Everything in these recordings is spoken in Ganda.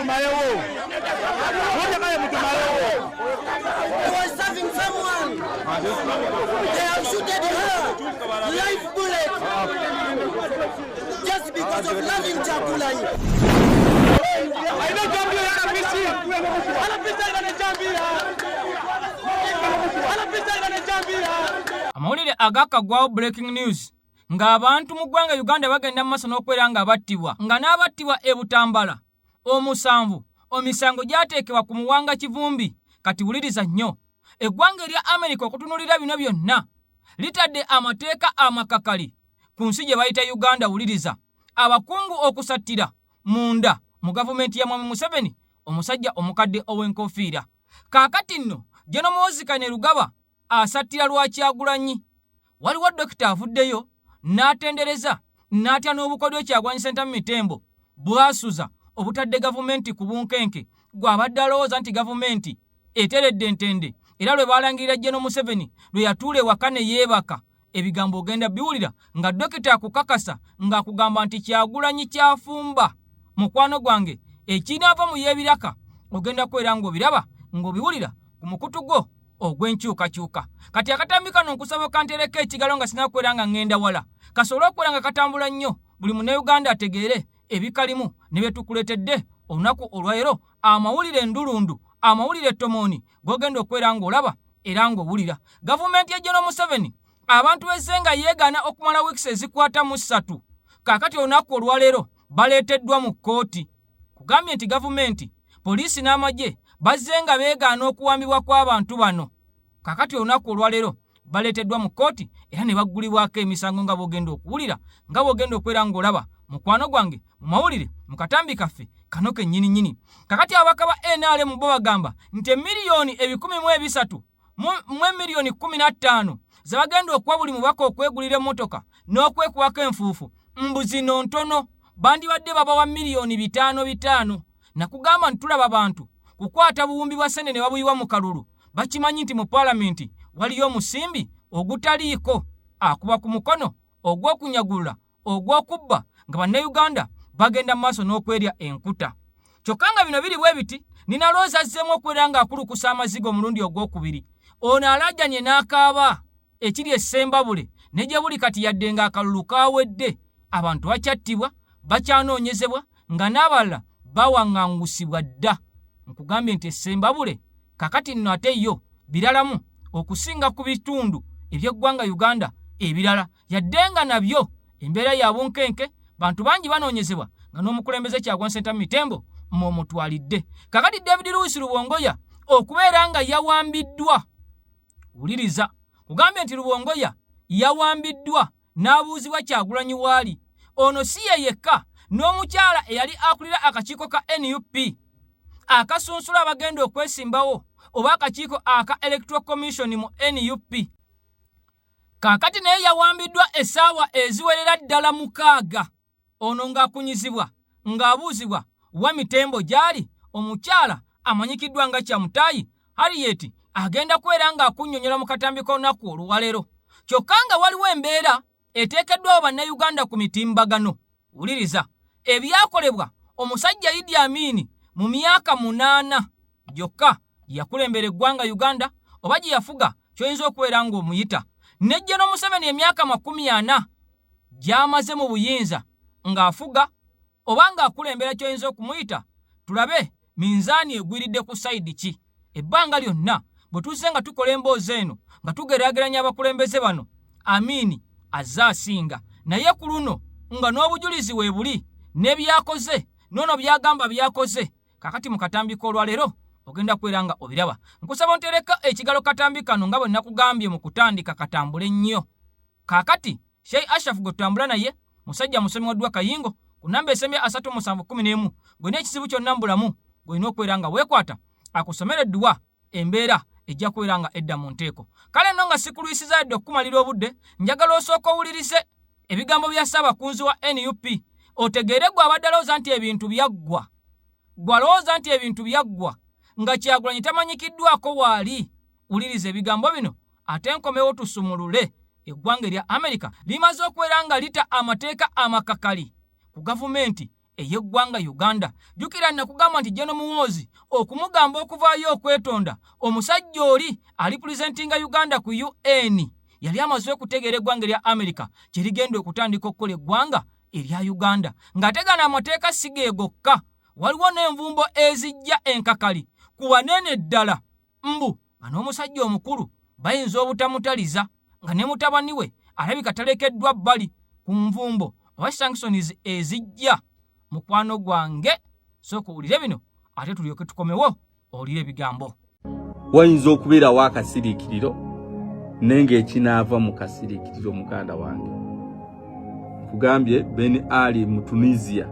mutumayewo. Mutumaye mutumayewo. He was serving someone. They have shooted her. Live bullet. Just because of loving Jabulani. I know Gambia yana pisi. Ana pisi yana Gambia. Ana pisi yana Gambia. Amawulire agakagwawo breaking news. Nga abantu mu ggwanga Uganda bagenda maaso n'okwera nga battibwa. Nga n'abattibwa e Butambala. Omusanvu. Omisango gyateekebwa ku Muwanga Kivumbi. Kati wuliriza nnyo. Eggwanga erya America okutunulira bino byonna litadde amateeka amakakali ku nsi gye bayita Uganda. Wuliriza. Abakungu okusattira munda mu gavumenti ya Mwami Museveni, omusajja omukadde ow'enkofiira. Kaakati nno Jeno Muhoozi Kainerugaba asattira Lwakyagulanyi. Waliwo dokita avuddeyo n'atendereza n'atya n'obukodyo Kyagulanyi Ssentamu Mitembo bwasuza obutadde gavumenti ku bunkenke gw'abadde alowooza nti gavumenti eteredde entende era lwe balangirira Jeno Museveni lwe yatuula ewaka ne yeebaka. Ebigambo ogenda biwulira nga dokita akukakasa ng'akugamba nti Kyagulanyi kyafumba. Mukwano gwange ekinaava mu yeebiraka ogenda kwera ng'obiraba ng'obiwulira ku mukutu gwo ogw'enkyukakyuka. Kati akatambi kano nkusaba kantereka ekigalo nga sinakwera nga ngenda wala kasobole okukwera nga katambula nnyo buli Munnayuganda ategeere ebikalimu ne bye tukuleetedde olunaku olwaleero. Amawulire endulundu, amawulire tomooni g'ogenda okwera ng'olaba era ng'owulira. Gavumenti ya Jeno Museveni abantu b'essenga yeegaana okumala wiikisi ezikwata mu 3. Kaakati olunaku olwaleero baleeteddwa mu kkooti. Kugambye nti gavumenti, poliisi n'amagye bazze nga beegaana okuwambibwa kw'abantu bano. Kaakati olunaku olwaleero baleeteddwa mu kkooti era ne baggulibwako emisango nga bw'ogenda okuwulira nga bw'ogenda okwera ng'olaba mukwano gwange mu mawulire mu katambi kaffe kano kennyini. Kaakati ababaka ba NRM bo bagamba nti emiliyoni 13 mu emiliyoni 15 ze bagenda okuwa buli mubaka okwegulira emmotoka n'okwekubako enfuufu mbuzino ntono bandibadde babawa miliyoni 5 na kugamba ntulaba bantu kukwata buwumbi bwa sene ne babuyiwa mu kalulu. Bakimanyi nti mu palamenti waliyo omusimbi ogutaliiko akuba ku mukono ogw'okunyagulula ogw'okubba nga Bannayuganda bagenda maaso n'okwerya enkuta. Kyokka nga bino biri bwe biti nina looza azzeemu okwera ng'akulukusa amaziga omulundi ogwokubiri. Ono alajjanye n'akaaba ekiri essembabule ne gye buli kati yadde ng'akalulu kaawedde. Abantu bakyattibwa, bakyanoonyezebwa nga n'abalala bawaŋŋangusibwa dda. Nkugambye nti essembabule kakati nno ate yo biralamu okusinga ku bitundu eby'eggwanga Uganda ebirala yadde nga nabyo embeera ya bunkenke bantu bangi banoonyezebwa nga n'omukulembeze Kyagulanyi Ssentamu Mitembo mmomutwalidde. Kakati David Lewis Rubongoya okubeera nga yawambiddwa. Wuliriza, kugambye nti Rubongoya yawambiddwa n'abuuzibwa Kyagulanyi waali. Ono si ye yekka, n'omukyala eyali akulira akakiiko ka NUP akasunsula abagenda okwesimbawo oba akakiiko aka Electoral Commission mu NUP. Kaakati naye yawambiddwa essaawa eziwerera ddala 6. Ono ng'akunyizibwa ng'abuuzibwa wa Mitembo gy'ali omukyala amanyikiddwa nga Kyamutaayi Harriet agenda kwera ng'akunnyonnyola mu katambi k'olunaku olwaleero. Kyokka nga waliwo embeera eteekeddwawo Bannayuganda ku mitimbagano. Wuliriza, ebyakolebwa omusajja Idi Amin mu myaka 8 gyokka yakulembera eggwanga Uganda oba gye yafuga kyoyinza okubeera ng'omuyita. Ne Jeno Museveni emyaka 40 gy'amaze mu buyinza ng'afuga oba ng'akulembera kyoyinza okumuyita. Tulabe minzaani egwiridde ku sayidi ki. Ebbanga lyonna bwe tuzze nga tukola emboozi eno nga tugeraageranya abakulembeze bano, Amin azze asinga. Naye ku luno nga n'obujulizi we buli n'ebyakoze n'ono byagamba byakoze. Kakati mu katambi k'olwaleero ogenda kwera nga obiraba. Nkusaba ntereka ekigalo katambi kano nga bwe nakugambye mu kutandika katambule nnyo. Kakati Sheikh Ashraf gwe tutambula naye musajja musomi wa ddwa Kayingo ku namba esembe 3711 gwe n'ekizibu kyonna mbulamu gw'olina okwera nga weekwata akusomera edduwa embeera ejja kwera nga edda mu nteeko. Kale nno nga sikulwisiza yadde okumalira obudde, njagala osooka owulirize ebigambo bya Ssaabakunzi wa NUP otegeere gwe abadde alowooza nti ebintu byaggwa. Gw'alowooza nti ebintu byaggwa nga Kyagulanyi tamanyikiddwako waali. Wuliriza ebigambo bino ate nkomewo tusumulule. Eggwanga erya America limaze okwera nga lita amateeka amakakali ku gavumenti eyeggwanga Uganda. Jukira nakugamba nti General Muhoozi okumugamba okuvaayo okwetonda omusajja oli alipresentinga Uganda ku UN yali amaze okutegeera eggwanga erya America kirigenda okutandika okukola eggwanga erya Uganda ng'ategana amateeka sigeegokka waliwo n'envumbo ezijja enkakali ku wanene ddala mbu nga n'omusajja omukulu bayinza obutamutaliza nga ne mutabani we alabika talekeddwa bbali ku nvumbo oba sanctions ezijja mukwano gwange sooka owulire bino ate tulyoke tukomewo owulire ebigambo. Wayinza okubeerawo akasiriikiriro nenge ekinaava mu kasiriikiriro muganda wange. Kugambye Ben Ali mu Tunisia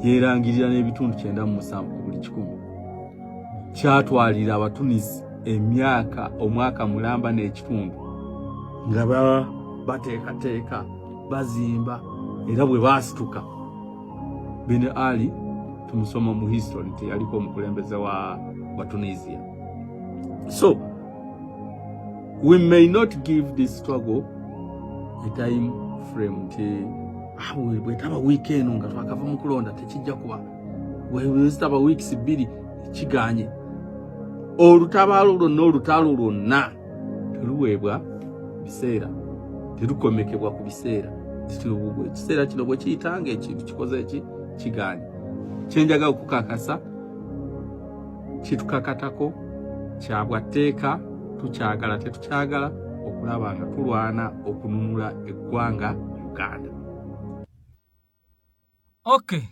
yeerangirira n'ebitundu 97 ku buli 100. Kyatwalira Abatunisi omwaka mulamba n'ekitundu nga bateekateeka bazimba era bwe baasituka. Ben Ali tumusoma mu history nti yaliko omukulembeze wa Tunisia. So we may not give this struggle a time frame bwetaba weekend nga twakava mu kulonda tekijja kuba wezitaba weeks 2 kiganye olutabaalo lwonna olutalo lwonna teruweebwa biseera terukomekebwa ku biseera ekiseera kino bwe kiyitanga ekintu kikoze eki kiganye kyenjaga okukakasa kitukakatako kyabwatteeka tukyagala tetukyagala okulaba nga tulwana okununula eggwanga Uganda. Okay,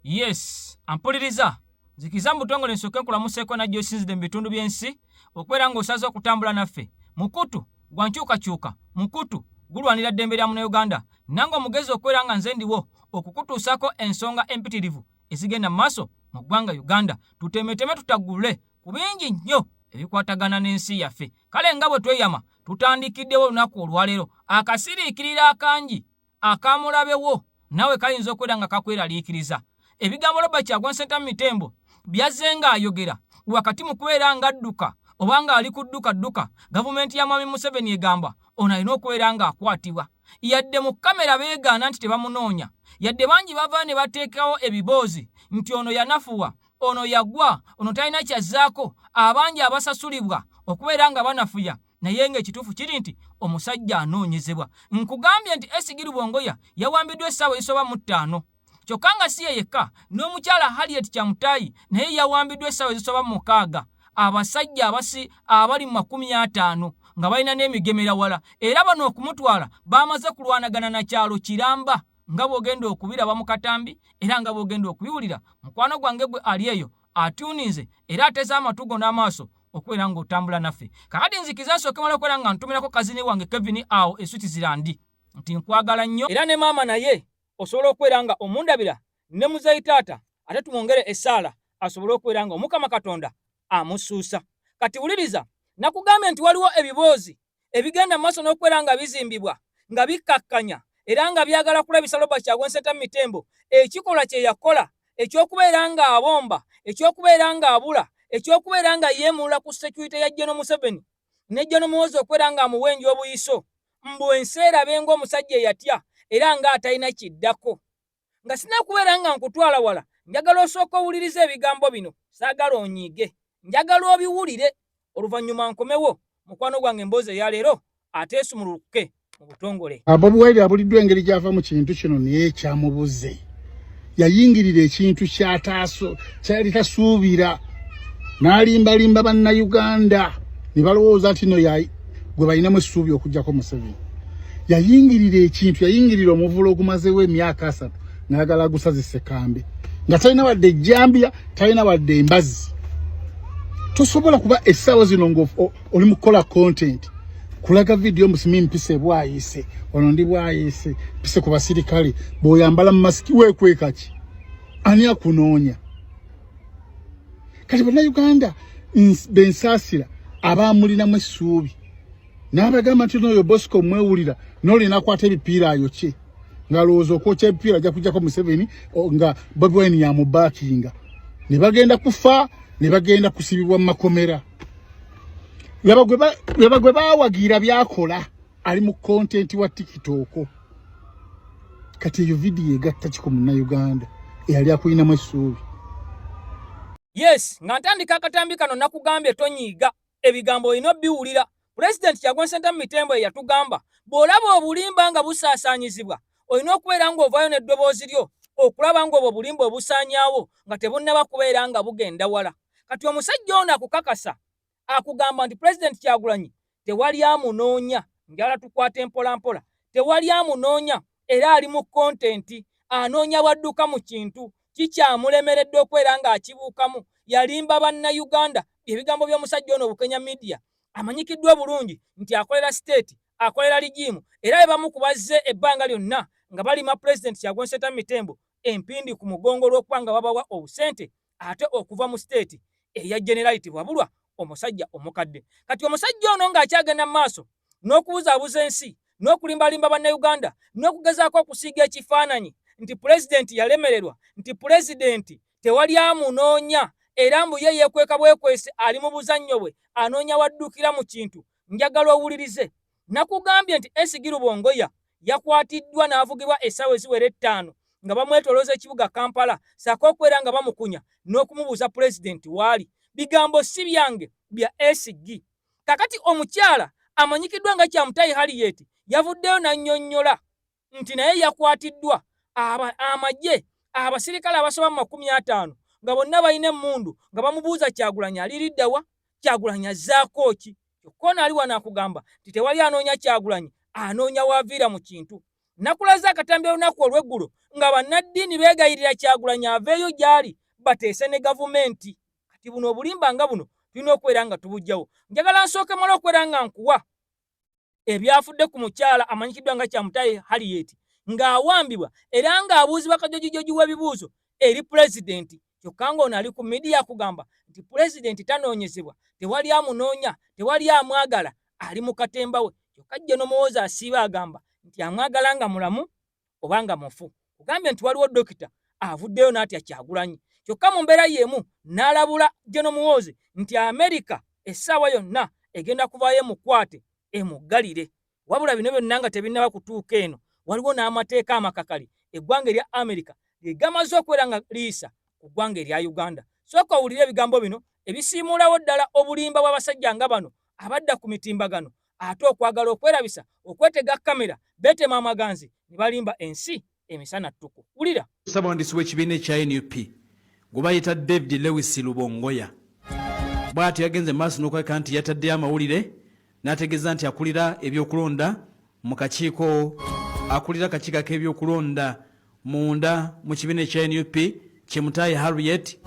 yes, ampuliriza zikiza mutongole nsooke nkulamuseeko najjo osinzidde mu bitundu by'ensi okubeera ng'osaze okutambula naffe mukutu gwankyukakyuka mukutu gulwanira ddembe lya Munnayuganda nange omugezi okubeera nga nze ndiwo okukutuusako ensonga empitirivu ezigenda maaso mu ggwanga Uganda tutemeteme tutagule ku bingi nnyo ebikwatagana n'ensi yaffe. Kale nga bwe tweyama tutandikiddewo olunaku olwaleero akasiriikirira akangi akamulabewo nawe kayinza okubeera nga kakweraliikiriza. Ebigambo Robert Kyagulanyi Ssentamu Mitembo byazze ng'ayogera wakati mu kubeera nga adduka oba nga ali kudduka gavumenti ya Mwami Museveni egamba ono alina okubeera nga akwatibwa. Yadde mu kamera beegaana nti tebamunoonya, yadde bangi bava ne bateekawo ebiboozi nti ono yanafuwa, ono yagwa, ono talina kyazzaako, abangi abasasulibwa okubeera nga banafuya, naye ng'ekituufu kiri nti omusajja anoonyezebwa. Nkugambye nti Esigi Rubongoya yawambiddwa essaawa ezisoba mu 5. Kyokka nga si ye yekka, n'omukyala Harriet Kyamutayi naye yawambiddwa essaawa ezisoba mu 6. Abasajja abali mu 50 nga balina n'emigemera wala, era bano okumutwala bamaze kulwanagana na kyalo Kiramba nga bw'ogenda okubiraba mu katambi era nga bw'ogenda okubiwulira. Mukwano gwange gwe ali eyo atuninze era ateza amatugo n'amaaso okubeera ng'otambula naffe. Kakati nzikiza nsooke mala okubeera nga ntumirako kazini wange Kevin awo e Switzerland nti nkwagala nnyo era ne maama naye osobola okubeera nga omundabira ne muzeyi taata ate tumwongere essaala asobole okubeera nga Omukama Katonda amusuusa. Kati wuliriza nakugambye nti waliwo ebiboozi ebigenda maaso n'okubeera nga bizimbibwa nga bikkakkanya era nga byagala kulabisa Robert Kyagulanyi Ssentamu Mitembo ekikola kye yakola ekyokubeera nga abomba, ekyokubeera nga abula, ekyokubeera nga yeemulula ku security ya General Museveni ne General Muhoozi okubeera nga amuwenja obuyiso mbu ensi erabe ng'omusajja eyatya era nga atalina kiddako. Nga sina kubeera nga nkutwala wala, njagala osooka owuliriza ebigambo bino, saagala onyiige, njagala obiwulire oluvannyuma nkomewo mukwano gwange emboozi eya leero ateesumuluke mu butongole. Bobi Wine abuliddwa engeri gy'ava mu kintu kino naye kyamubuze. Yayingirira ekintu kyali tasuubira n'alimbalimba bannayuganda ne balowooza nti no gwe balinamu essuubi okuggyako Museveni. Yayingirira ekintu, yayingirira omuvulo ogumazewo emyaka 3 n'ayagala gusazise kambe nga talina wadde ejjambya, talina wadde embazi. Tosobola kuba essaawa zino ng'oli mu kukola content kulaga video musimi mpise bwayise ono ndi bwayise mpise ku basirikale bw'oyambala mu masiki weekweka ki ani akunoonya. Kati bannayuganda bensaasira abaamulinamu essuubi n'abagamba nti n'oyo Bosco mwewulira n'olina akwata ebipiira ayokye ng'alowooza okwokya ebipiira ajja kujjako Museveni nga Bobi Wine yamubaakinga ne bagenda kufa ne bagenda kusibibwa mu makomera. Yaba gwe baawagira byakola ali mu content wa TikTok. Kati eyo video egatta kiko Munnayuganda eyali akuyinamu essuubi. Yes, nga ntandika akatambi kano nakugambye tonyiiga ebigambo olina biwulira. President Kyagulanyi Ssentamu Mitembo yatugamba bw'olaba obulimba nga busaasaanyizibwa olina okubeera ng'ovaayo n'eddoboozi lyo okulaba ng'obwo obulimba obusaanyaawo nga tebunnaba kubeera nga bugenda wala. Kati omusajja ono akukakasa akugamba nti President Kyagulanyi tewali amunoonya, njala tukwate mpolampola, tewali amunoonya era ali mu kontenti anoonya wadduka mu kintu kikyamulemeredde okweera ng'akibuukamu. Yalimba bannayuganda. Ebigambo by'omusajja ono Bukenya Media amanyikiddwa bulungi nti akolera state, akolera ligimu, era bwe bamukubazze ebbanga lyonna nga balima President Kyagulanyi Ssentamu Mitembo empindi ku mugongo lw'okuba nga babawa obusente ate okuva mu state eya generality wabulwa omusajja omukadde. Kati omusajja ono ng'akyagenda mu maaso n'okubuzaabuza ensi n'okulimbalimba bannayuganda n'okugezaako okusiiga ekifaananyi nti President yalemererwa, nti President tewali amunoonya era mbu ye yeekweka bwekwese ali mu buzannyo bwe anoonya waddukira mu kintu. Njagala owulirize, nakugambye nti Esigi Rubongoya yakwatiddwa n'avugibwa essaawa eziwera 5 nga bamwetolooza ekibuga Kampala ssaako okubeera nga bamukunya n'okumubuuza President waali. Bigambo si byange, bya Esigi. Kakati omukyala amanyikiddwa nga Kyamutayi Harriet yavuddeyo n'annyonnyola nti naye yakwatiddwa amagye abasirikale abasoba mu 50 nga bonna balina emmundu nga bamubuuza Kyagulanyi aliridda wa, Kyagulanyi azzaako ki? Kyokka ali wano akugamba nti tewali anoonya Kyagulanyi, anoonya waaviira mu kintu. Nakulaza akatambi olunaku olw'eggulo nga bannaddiini beegayirira Kyagulanyi aveeyo gy'ali bateese ne gavumenti. Kati buno obulimba nga buno tulina okubeera nga tubujjawo. Njagala nsooke mala okubeera nga nkuwa ebyafudde ku mukyala amanyikiddwa nga Kyamutayi Harriet ng'awambibwa era ng'abuuzibwa kajojijoji w'ebibuuzo eri President. Kyokka ng'ono ali ku media akugamba nti President tanoonyezebwa, tewali amunoonya, tewali amwagala, ali mu katemba we. Kyokka jje n'omwoza asiiba agamba nti amwagala nga mulamu oba nga mufu. Kugambye nti waliwo dokita avuddeyo n'atya Kyagulanyi. Kyokka mu mbeera y'emu n'alabula jje n'omuwooze nti Amerika essaawa yonna egenda kuvaayo emukwate emuggalire. Wabula bino byonna nga tebinnaba kutuuka eno, waliwo n'amateeka amakakali eggwanga erya Amerika lye gamaze okubeera nga liisa ku ggwanga erya Uganda. Sooka owulire ebigambo bino ebisiimulawo ddala obulimba bw'abasajja nga bano abadda ku mitimbagano ate okwagala okwerabisa, okwetega kamera, beetema amaganzi ne balimba ensi emisana ttuku. Wulira Ssaabawandiisi w'ekibiina ekya NUP gwe bayita David Lewis Rubongoya bw'atyo yagenze maaso n'okweka nti yataddeyo amawulire n'ategeeza nti akulira ebyokulonda mu kakiiko akulira akakiiko k'ebyokulonda munda mu kibiina ekya NUP Kyamutayi Harriet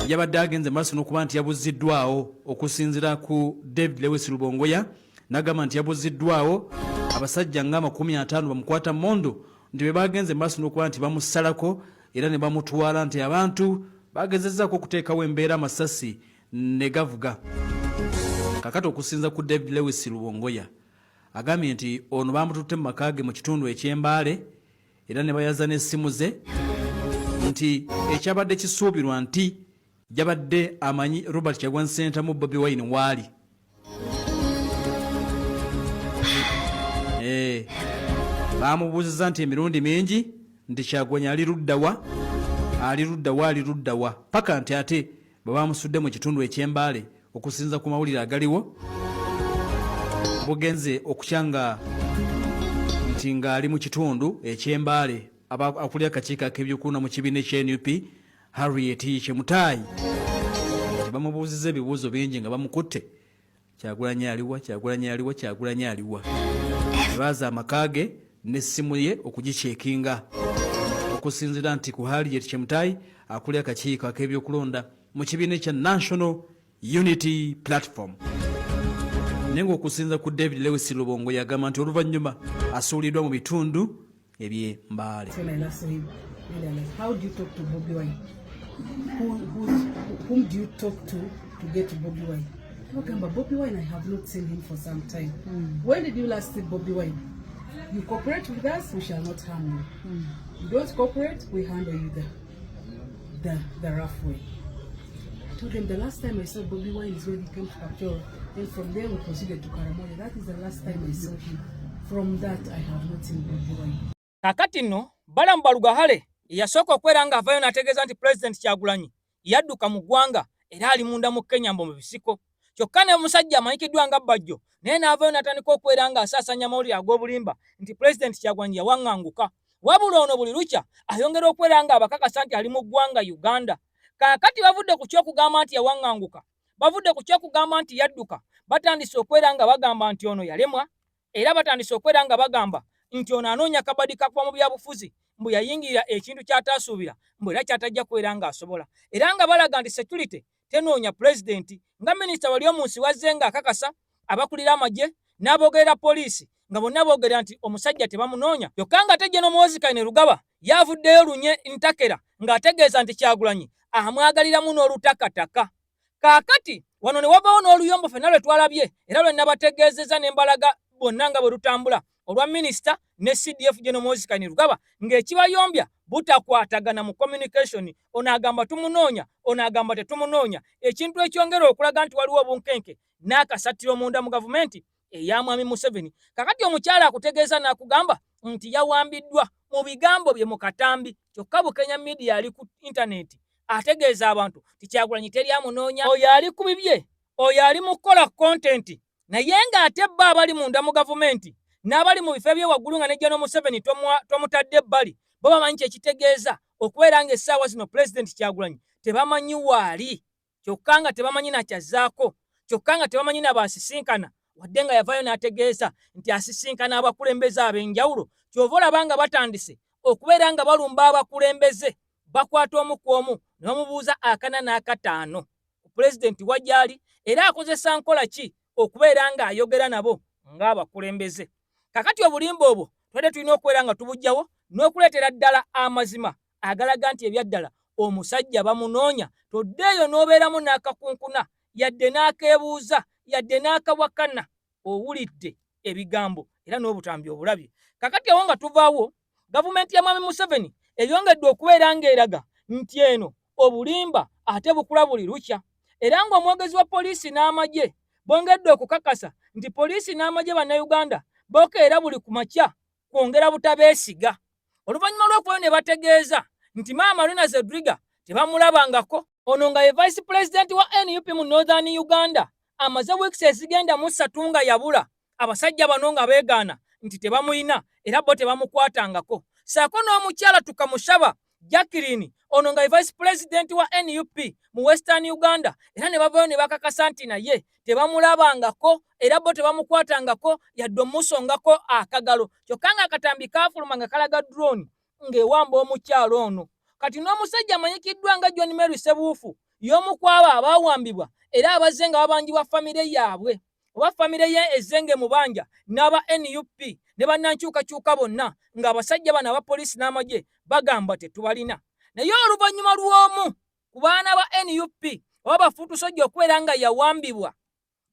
yabadde agenze maaso n'okuba nti yabuziddwawo okusinziira ku David Lewis Rubongoya. N'agamba nti yabuziddwawo abasajja nga 50 bamukwata mondo nti bwe bagenze maaso n'okuba nti bamusalako era ne bamutwala nti abantu bagezezzaako okuteekawo embeera amasasi ne gavuga. Kakati okusinza ku David Lewis Rubongoya agambye nti ono bamututte mu maka ge mu kitundu eky'Embaale era ne bayaza n'essimu ze nti ekyabadde kisuubirwa nti jabadde amanyi Robert Kyagulanyi Ssentamu Bobi Wine waali. Bamubuuziza nti emirundi mingi nti Kyagulanyi ali ludda wa paka nti ate bwe bamusudde mu kitundu eky'Embaale okusinza ku mawulire agaliwo bugenze okukyanga nti ng'ali mu kitundu eky'Embaale akulira akakiiko ak'ebyokulonda mu kibiina ekya NUP Harriet Kyamutayi bamubuuziza ebibuuzo bingi nga bamukutte Kyagulanyi aliwa baaza amaka ge n'essimu ye okugiceekinga okusinzira nti ku Harriet Kyamutayi akulira akakiiko ak'ebyokulonda mu kibiina ekya National Unity Platform. Naye ng'okusinza ku David Lewis Rubongoya yagamba nti oluvannyuma asuuliddwa mu bitundu eby'Embaale. How do you talk to Bobi Wine? Whom do you talk to get to Bobi Wine? But Bobi Wine, I have not seen him for some time. When did you last see Bobi Wine? You cooperate with us, we shall not harm you. You don't cooperate, we handle you the rough way. I told them the last time I saw Bobi Wine is when he came to Kapchoro. And from there we proceeded to Karamoja. That is the last time I saw him. From that I have not seen Bobi Wine. Kakati no balamu balugahale yasooka okwera nga avayo n'ategeeza nti President Kyagulanyi yadduka mu ggwanga era ali munda mu Kenya mu bisiko. Kyokka ne omusajja amanyikiddwa nga Bajjo naye n'avayo n'atandika okwera nga asaasanya amawulire ag'obulimba nti President Kyagulanyi yawaŋŋanguka. Wabula ono buli lukya ayongera okwera nga abakakasa nti ali mu ggwanga Uganda. Kaakati bavudde ku ky'okugamba nti yawaŋŋanguka, bavudde ku ky'okugamba nti yadduka, batandise okwera nga bagamba nti ono yalemwa, era batandise okwera nga bagamba nti ono anoonya kabadi kakuba mu byabufuzi mbu yayingirira ekintu ky'ataasuubira mbu era kyatajja kwera nga asobola. Era nga balaga nti security tenoonya pulezidenti. Nga minisita wali omunsi wazze nga akakasa abakulira amagye n'abogerera poliisi nga bonna boogera nti omusajja tebamunoonya. Kyokka nga ate General Muhoozi Kainerugaba yavuddeyo lunye ntakera ng'ategeeza nti Kyagulanyi amwagaliramu n'olutakataka. Kaakati wano ne wavaawo n'oluyombo ffenna lwe twalabye era lwe nabategeezezza ne mbalaga bonna nga bwe lutambula olwa minisita ne CDF General Muhoozi Kainerugaba ng'ekibayombya butakwatagana mu communication. Ono agamba tumunoonya, ono agamba tetumunoonya. Ekintu ekyongera okulaga nti waliwo obunkenke n'akasattiro munda mu gavumenti eya Mwami Museveni. Kakati omukyala akutegeeza n'akugamba nti yawambiddwa mu bigambo bye mu katambi. Kyokka Bukenya Media ali ku intaneti ategeeza abantu ti Kyagulanyi teri amunoonya, oyo ali ku bibye, oyo ali mu kukola content, naye ng'ate bbo abali munda mu gavumenti n'abali mu bifo ebyewaggulu nga ne General Museveni tomutadde ebbali, bo bamanyi kyekitegeeza okubeera ng'essaawa zino President Kyagulanyi tebamanyi waali, kyokka nga tebamanyi nakyazzaako, kyokka nga tebamanyi nabaasisinkana, wadde nga yavaayo n'ategeeza nti asisinkana abakulembeze ab'enjawulo. Kyova olaba nga batandise okubeera nga balumba abakulembeze, bakwata omu ku omu ne bamubuuza akana n'akataano ku pulezidenti wajjali era akozesa nkola ki okubeera nga ayogera nabo ng'abakulembeze. Kakati obulimba obwo twede tulina okubeera nga tubujjawo n'okuleetera ddala amazima agalaga nti ebyaddala omusajja bamunoonya. Toddeeyo n'obeeramu n'akakunkuna yadde n'akeebuuza yadde n'akawakana, owulidde ebigambo era n'obutambi obulabye. Kakati awo nga tuvaawo, gavumenti ya Mwami Museveni eyongedde okubeera ng'eraga nti eno obulimba ate bukula buli lukya, era ng'omwogezi wa poliisi n'amagye bongedde okukakasa nti poliisi n'amagye bannayuganda bokeera buli ku makya kwongera butabeesiga. Oluvannyuma lw'okubayo ne bategeeza nti Maama Rina Zedriga tebamulabangako, ono nga ye vice president wa NUP mu Northern Uganda, amaze weeks ezigenda mu 3 nga yabula, abasajja bano nga beegaana nti tebamuyina era bo tebamukwatangako. Saako n'omukyala Tukamushaba Jacqueline, ono nga ye vice president wa NUP mu Western Uganda, era ne bavayo ne bakakasa nti naye tebamulabangako era bo tebamukwatangako yadde omusongako akagalo. Kyokka nga akatambi kaafuluma nga kalaga drone ng'ewamba omukyala ono. Kati n'omusajja amanyikiddwa nga John Mary Sebuufu y'omu kwabo abaawambibwa era abazze nga babanjibwa famire yaabwe oba famire ye ezenge mubanja n'aba NUP ne bannankyukakyuka bonna ng'abasajja bano abapoliisi n'amagye bagamba tetubalina. Naye oluvannyuma lw'omu ku baana ba NUP oba bafuutusojja okubeera nga yawambibwa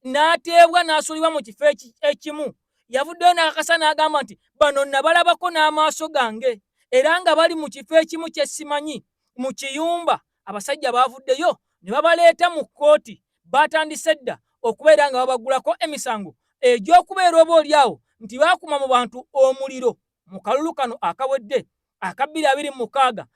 n'ateebwa n'asuulibwa mu kifo ekimu, yavuddeyo n'akakasa n'agamba nti bano nabalabako n'amaaso gange era nga bali mu kifo ekimu kye simanyi mu kiyumba. Abasajja baavuddeyo ne babaleeta mu kkooti, batandise dda okubeera nga babagulako emisango egy'okubeera oba oliawo nti baakuma mu bantu omuliro mu kalulu kano akawedde aka 2026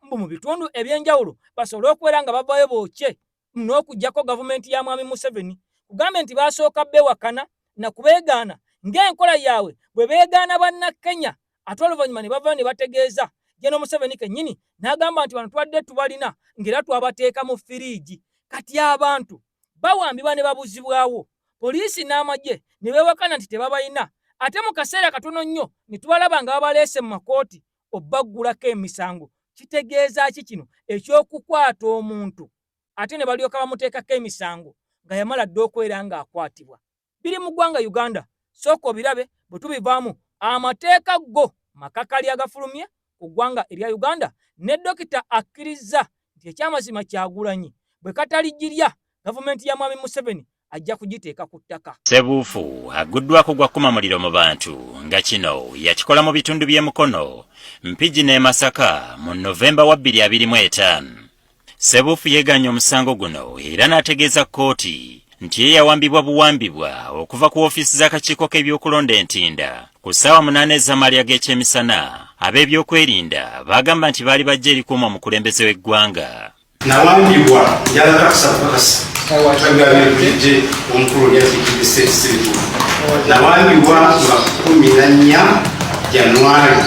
mu bitundu ebyenjawulo basobole okubeera nga bavayo bookye n'okuggyako gavumenti ya Mwami Museveni. Kugambe nti basooka beewakana na kubeegaana ng'enkola yaabwe bwe beegaana bannakenya, ate oluvannyuma ne bavayo ne bategeeza General Museveni kennyini n'agamba nti bano tubadde tubalina ng'era twabateeka mu firiigi. Kati abantu bawambibwa ne babuzibwawo, poliisi n'amagye ne beewakana nti tebabalina, ate mu kaseera katono nnyo ne tubalaba nga babaleese mu makooti obbaggulako emisango. Kitegeeza ki kino eky'okukwata omuntu ate ne balyoka bamuteekako emisango nga yamala dda okwera ng'akwatibwa? Biri mu ggwanga Uganda, sooka obirabe bwe tubivaamu. Amateeka go makakali agafulumye ku ggwanga erya Uganda, ne Dokita akkiriza nti ekyamazima Kyagulanyi bwe katalijjirya gavumenti ya Mwami Museveni ajja kugiteeka ku ttaka. Sebuufu aguddwako gwa kuma muliro mu bantu nga kino yakikola mu bitundu by'Emukono, Mpigi ne Masaka mu Novemba wa 2025. Sebuufu yeeganye omusango guno era n'ategeeza kkooti nti ye yawambibwa buwambibwa okuva ku ofiisi z'akakiiko k'ebyokulonda Entinda. ku ssaawa 8 ez'amalya g'ekyemisana ab'ebyokwerinda bagamba nti baali bajja erikuuma omukulembeze w'eggwanga. Nawambibwa njala kakasa twagabye omukulu yatikidde state nawambibwa nga 14 Januari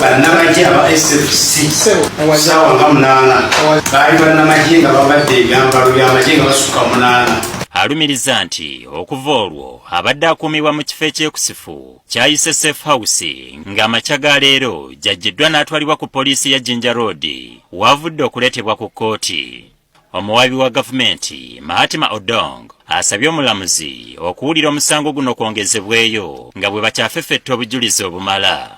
bannamagye aba SFC ssaawa nga 8 baali bannamagye nga babadde ebyambalo by'amagye nga basukka 8. Alumiriza nti okuva olwo abadde akuumibwa mu kifo ekyekusifu kyayise Safe House ng'amakya ga leero jjajjiddwa n'atwalibwa ku poliisi ya Jinja Road wavudde okuleetebwa ku kkooti. Omuwaabi wa gavumenti Mahatima Odong asabye omulamuzi okuwulira omusango guno kwongezebweyo nga bwe bakyafeffetta obujulizi obumala.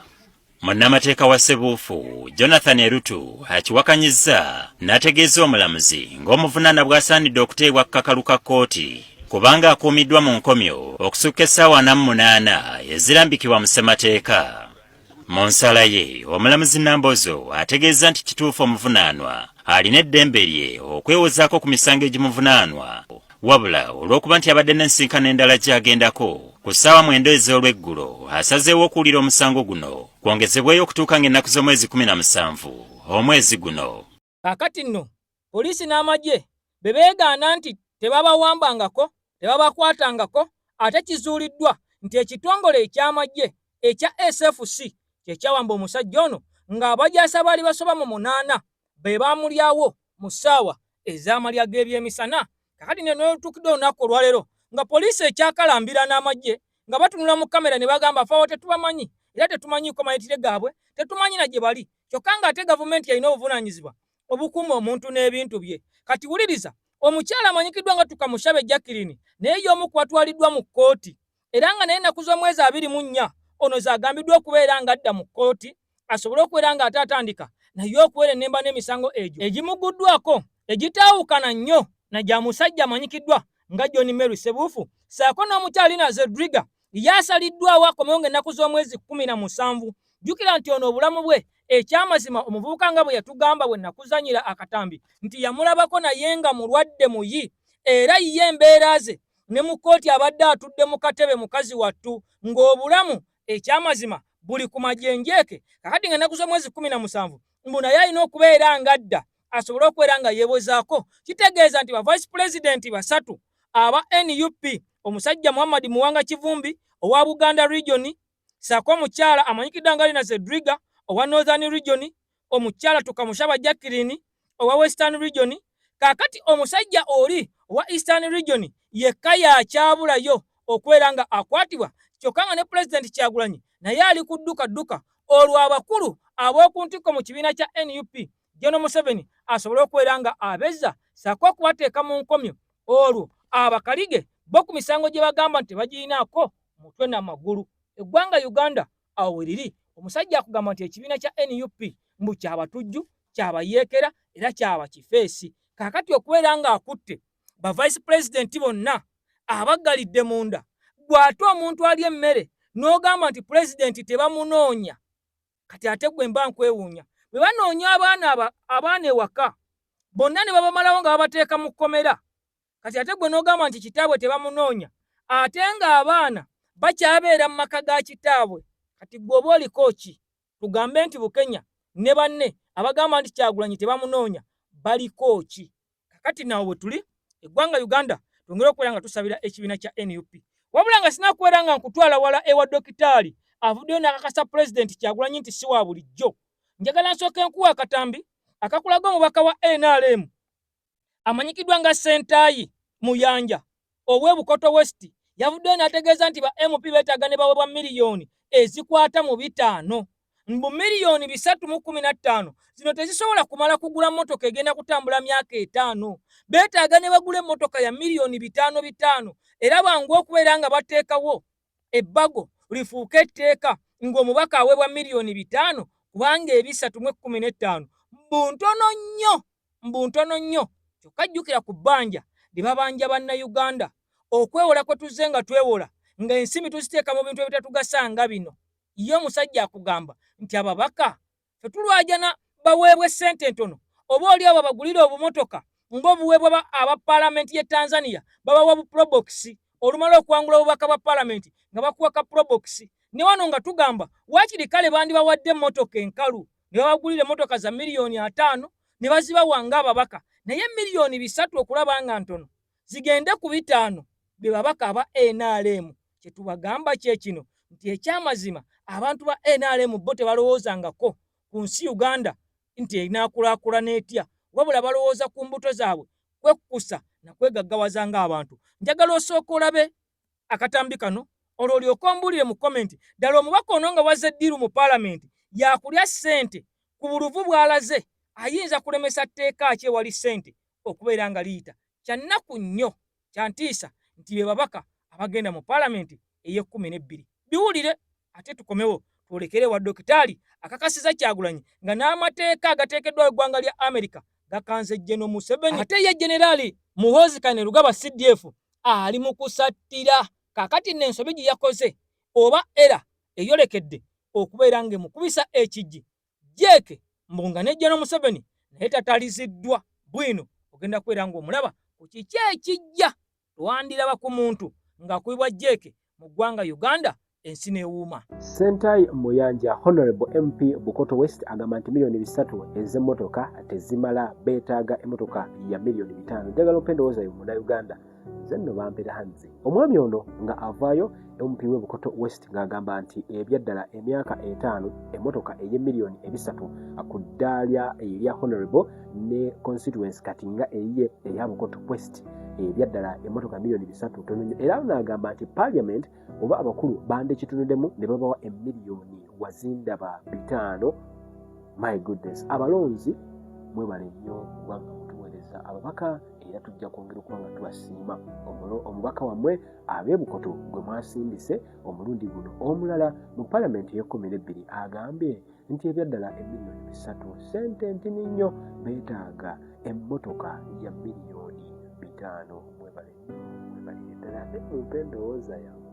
Munnamateeka wa Ssebuufu Jonathan Erutu akiwakanyizza n'ategeeza omulamuzi ng'omuvunaana bw'asaanidde okuteebwa kkakalu ka kkooti kubanga akuumiddwa mu nkomyo okusukka essaawa 48 ezirambikibwa mu ssemateeka. Mu nsala ye omulamuzi Nambozo ategeeza nti kituufu omuvunaanwa alina eddembe lye okwewozaako ku misango egimuvunaanwa wabula olw'okuba nti abadde n'ensinkano endala gy'agendako ku ssaawa 9 ez'olweggulo asazeewo okuwulira omusango guno kwongezebweyo okutuuka ng'ennaku z'omwezi 17 omwezi guno. Kaakati nno poliisi n'amagye be beegaana nti tebabawambangako tebabakwatangako ate kizuuliddwa nti ekitongole eky'amagye ekya SFC kye kyawamba omusajja ono ng'abajaasi baali basoba mu 8 be baamulyawo mu ssaawa ez'amalya g'ebyemisana. Kakati nno tutukidde olunaku olwaleero nga poliisi ekyakalambira n'amagye nga batunula mu kamera ne bagamba faawo tetubamanyi era tetumanyiiko mayitire gaabwe tetumanyi na gye bali kyokka ng'ate gavumenti yalina obuvunaanyizibwa obukuuma omuntu n'ebintu bye. Kati wuliriza omukyala amanyikiddwa nga Tukamushabe Jacqueline naye y'omu ku batwaliddwa mu kkooti era nga naye ennaku z'omwezi 24 ono z'agambiddwa okubeera ng'adda mu kkooti asobole okubeera ng'ate atandika naye okubeera ennemba n'emisango egyo egimuguddwako egitaawukana nnyo na gya musajja amanyikiddwa nga John Mary Ssebuufu ssaako n'omukyalina Zedriga yaasaliddwawo akomewo ng'ennaku z'omwezi 17. Jjukira nti ono obulamu bwe ekyamazima omuvubuka nga bwe yatugamba bwe nakuzanyira akatambi nti yamulabako naye nga mulwadde muyi era ye embeera ze ne mu kkooti abadde atudde mu katebe mukazi wattu ng'obulamu ekyamazima buli ku majenjeeke. Kakati ng'ennaku z'omwezi 17 mbu naye alina okubeera ng'adda asobole okubeera nga yeewozaako. Kitegeeza nti ba vice president 3 aba NUP omusajja Muhammad Muwanga Kivumbi owa Buganda region ssaako omukyala amanyikiddwa nga Lina Zedriga owa Northern region, omukyala Tukamushaba Jacqueline owa Western region. Kaakati omusajja oli owa Eastern region yekka yakyabulayo okubeera nga akwatibwa kyokka nga ne President Kyagulanyi naye ali ku dduka olwo abakulu ab'oku ntikko mu kibiina kya NUP General Museveni asobole okubeera nga abezza ssaako okubateeka mu nkomyo olwo abakalige bo ku misango gye bagamba nti tebagirinaako mutwe n'amagulu. Eggwanga Uganda awo we liri omusajja akugamba nti ekibiina kya NUP mbu kyabatujju kyabayeekera era kyabakifeesi. Kaakati okubeera nga akutte ba vice president bonna abaggalidde munda gw'ate omuntu ali emmere n'ogamba nti president tebamunoonya kati ate gwe mba nkwewuunya bwe banoonya abaana ewaka bonna ne babamalawo nga babateeka mu kkomera kati ate gwe n'ogamba nti kitaabwe tebamunoonya ate ng'abaana bakyabeera mu maka ga kitaabwe. Kati gwe oba oliko ki? Tugambe nti Bukenya ne banne abagamba nti Kyagulanyi tebamunoonya baliko ki? Kakati nawe bwe tuli eggwanga Uganda twongere okubeera nga tusabira ekibiina kya NUP wabula nga sinakubeera nga nkutwala wala ewa dokitaali avuddeyo n'akakasa President Kyagulanyi nti si wa bulijjo. Njagala nsooke enkuwa akatambi akakulaga omubaka wa NRM amanyikiddwa nga Sentaayi Muyanja ow'ebukoto West yavuddeyo n'ategeeza nti ba MP beetaaga ne baweebwa miliyoni ezikwata mu 5 mbu miliyoni 315 zino tezisobola kumala kugula mmotoka egenda kutambula myaka 5 beetaaga ne bagula emmotoka ya miliyoni 5 era bangu okubeera nga bateekawo ebbago lifuuka etteeka ng'omubaka aweebwa miliyoni 5 kubanga 315 mbu ntono nnyo kyokka jjukira ku bbanja lye babanja bannayuganda okwewola kwe tuzze nga twewola nga ensimi tuziteeka mu bintu ebitatugasa nga bino. Ye omusajja akugamba nti ababaka tetulwajana baweebwe ssente ntono oba oli abo bagulire obumotoka ng'obuweebwa aba paalamenti ye Tanzania babawa bu probox olumala okwangula obubaka bwa paalamenti nga bakuwa ka probox ne wano nga tugamba waakiri kale bandi bawadde emmotoka enkalu ne babagulira emmotoka za miliyoni 5 ne bazibawa ng'ababaka naye miliyoni 3 okulaba nga ntono zigende ku 5 be babaka aba NRM. Kye tubagamba kye kino nti ekyamazima abantu ba NRM bo tebalowoozangako ku nsi Uganda nti enaakulaakulana etya, wabula balowooza ku mbuto zaabwe kwekkusa na kwegaggawaza ng'abantu. Njagala osooka olabe akatambi kano olwo olyoka ombuulire mu komenti ddala omubaka ono nga wazze ddiiru mu paalamenti yakulya ssente ku buluvu bw'alaze ayinza kulemesa tteeka ki ewali ssente okubeera nga liyita. Kya nnaku nnyo kya ntiisa nti be babaka abagenda mu paalamenti ey'e12. Biwulire ate tukomewo twolekere wa Dokitaali akakasiza Kyagulanyi nga n'amateeka agateekeddwayo eggwanga lya Amerika gakanze General Museveni. Ate ye Generali Muhoozi Kainerugaba CDF ali mu kusattira kakati n'ensobi gye yakoze oba era eyolekedde okubeera ng'emukubisa ekijji jeeke mbunga ne General Museveni naye tataliziddwa bwino ogenda kubeera ng'omulaba ku kiki ekijja twandiraba ku muntu ng'akubibwa jeeke mu ggwanga Uganda ensi n'ewuuma. Sentai Muyanja Honorable MP Bukoto West agamba nti miliyoni 3 ez'emmotoka tezimala, beetaaga emmotoka ya miliyoni 5. Njagala opendowooza yo Munnayuganda zenno bampera hanze. Omwami ono nga avaayo MP we Bukoto West ng'agamba nti ebyaddala emyaka 5 emmotoka ey'emiliyoni 3 ku ddaalya erya Honorable ne constituency kati nga eyiye eya Bukoto West ebyaddala emmotoka miliyoni 3 tono nnyo. Era n'agamba nti Parliament oba abakulu bande kitunuddemu ne babawa emiliyoni wazindaba 5. My goodness, abalonzi mwebale nnyo kubanga mutuweereza ababaka era tujja kwongera okuba nga tubasiima. Omubaka wammwe ab'e Bukoto gwe mwasindise omulundi guno omulala mu Parliament ey'e12 agambye nti ebyaddala emiliyoni 3 sente ntini nnyo, beetaaga emmotoka ya miliyoni 5. Mwebale ddala mumpe endowooza yammwe.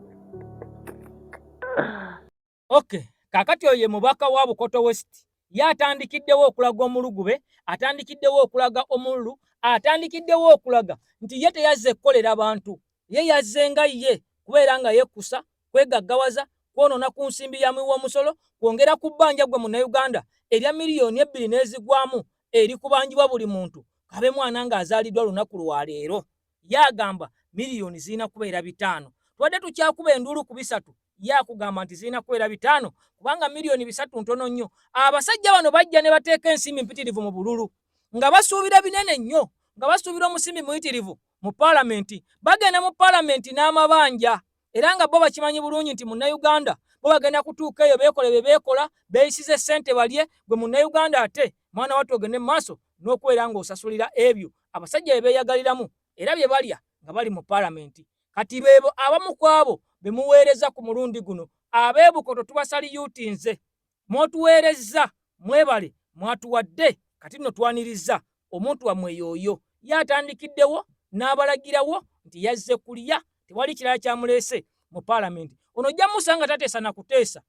Okay, kakati oyo ye mubaka wa Bukoto West yatandikiddewo okulaga omulugube, atandikiddewo okulaga omululu, atandikiddewo okulaga nti ye teyazze kukolera bantu, ye yazze nga ye kubeera nga yekkusa, kwegaggawaza, kwonoona ku nsimbi ya muwi w'omusolo, kwongera ku bbanja gwe Munnayuganda erya miliyoni 2 n'ezigwamu erikubangibwa buli muntu kabe mwana ng'azaaliddwa lunaku lwa leero. Yagamba miliyoni zirina kubeera 5. Twadde tukyakuba enduulu ku 3 yakugamba nti zirina kubeera 5 kubanga miliyoni 3 ntono nnyo. Abasajja bano bajja ne bateeka ensimbi mpitirivu mu bululu nga basuubira binene nnyo, nga basuubira omusimbi muyitirivu mu paalamenti. Bagenda mu paalamenti n'amabanja era nga bo bakimanyi bulungi nti Munnayuganda bo bagenda kutuuka eyo beekole bye beekola, beeyisize ssente balye. Gwe Munnayuganda ate mwana wattu ogende mu maaso n'okubeera ng'osasulira ebyo abasajja bye beeyagaliramu era bye balya nga bali mu paalamenti. Kati beebo abamu ku abo be muweereza ku mulundi guno. Ab'e Bukoto tubasaliyuutinze, mwotuweerezza, mwebale, mwatuwadde, kati nno twaniriza omuntu wammwe yooyo yatandikiddewo n'abalagirawo nti yazze kulya, tewali kirala kyamuleese mu paalamenti. Ono ojja musanga tateesa na kuteesa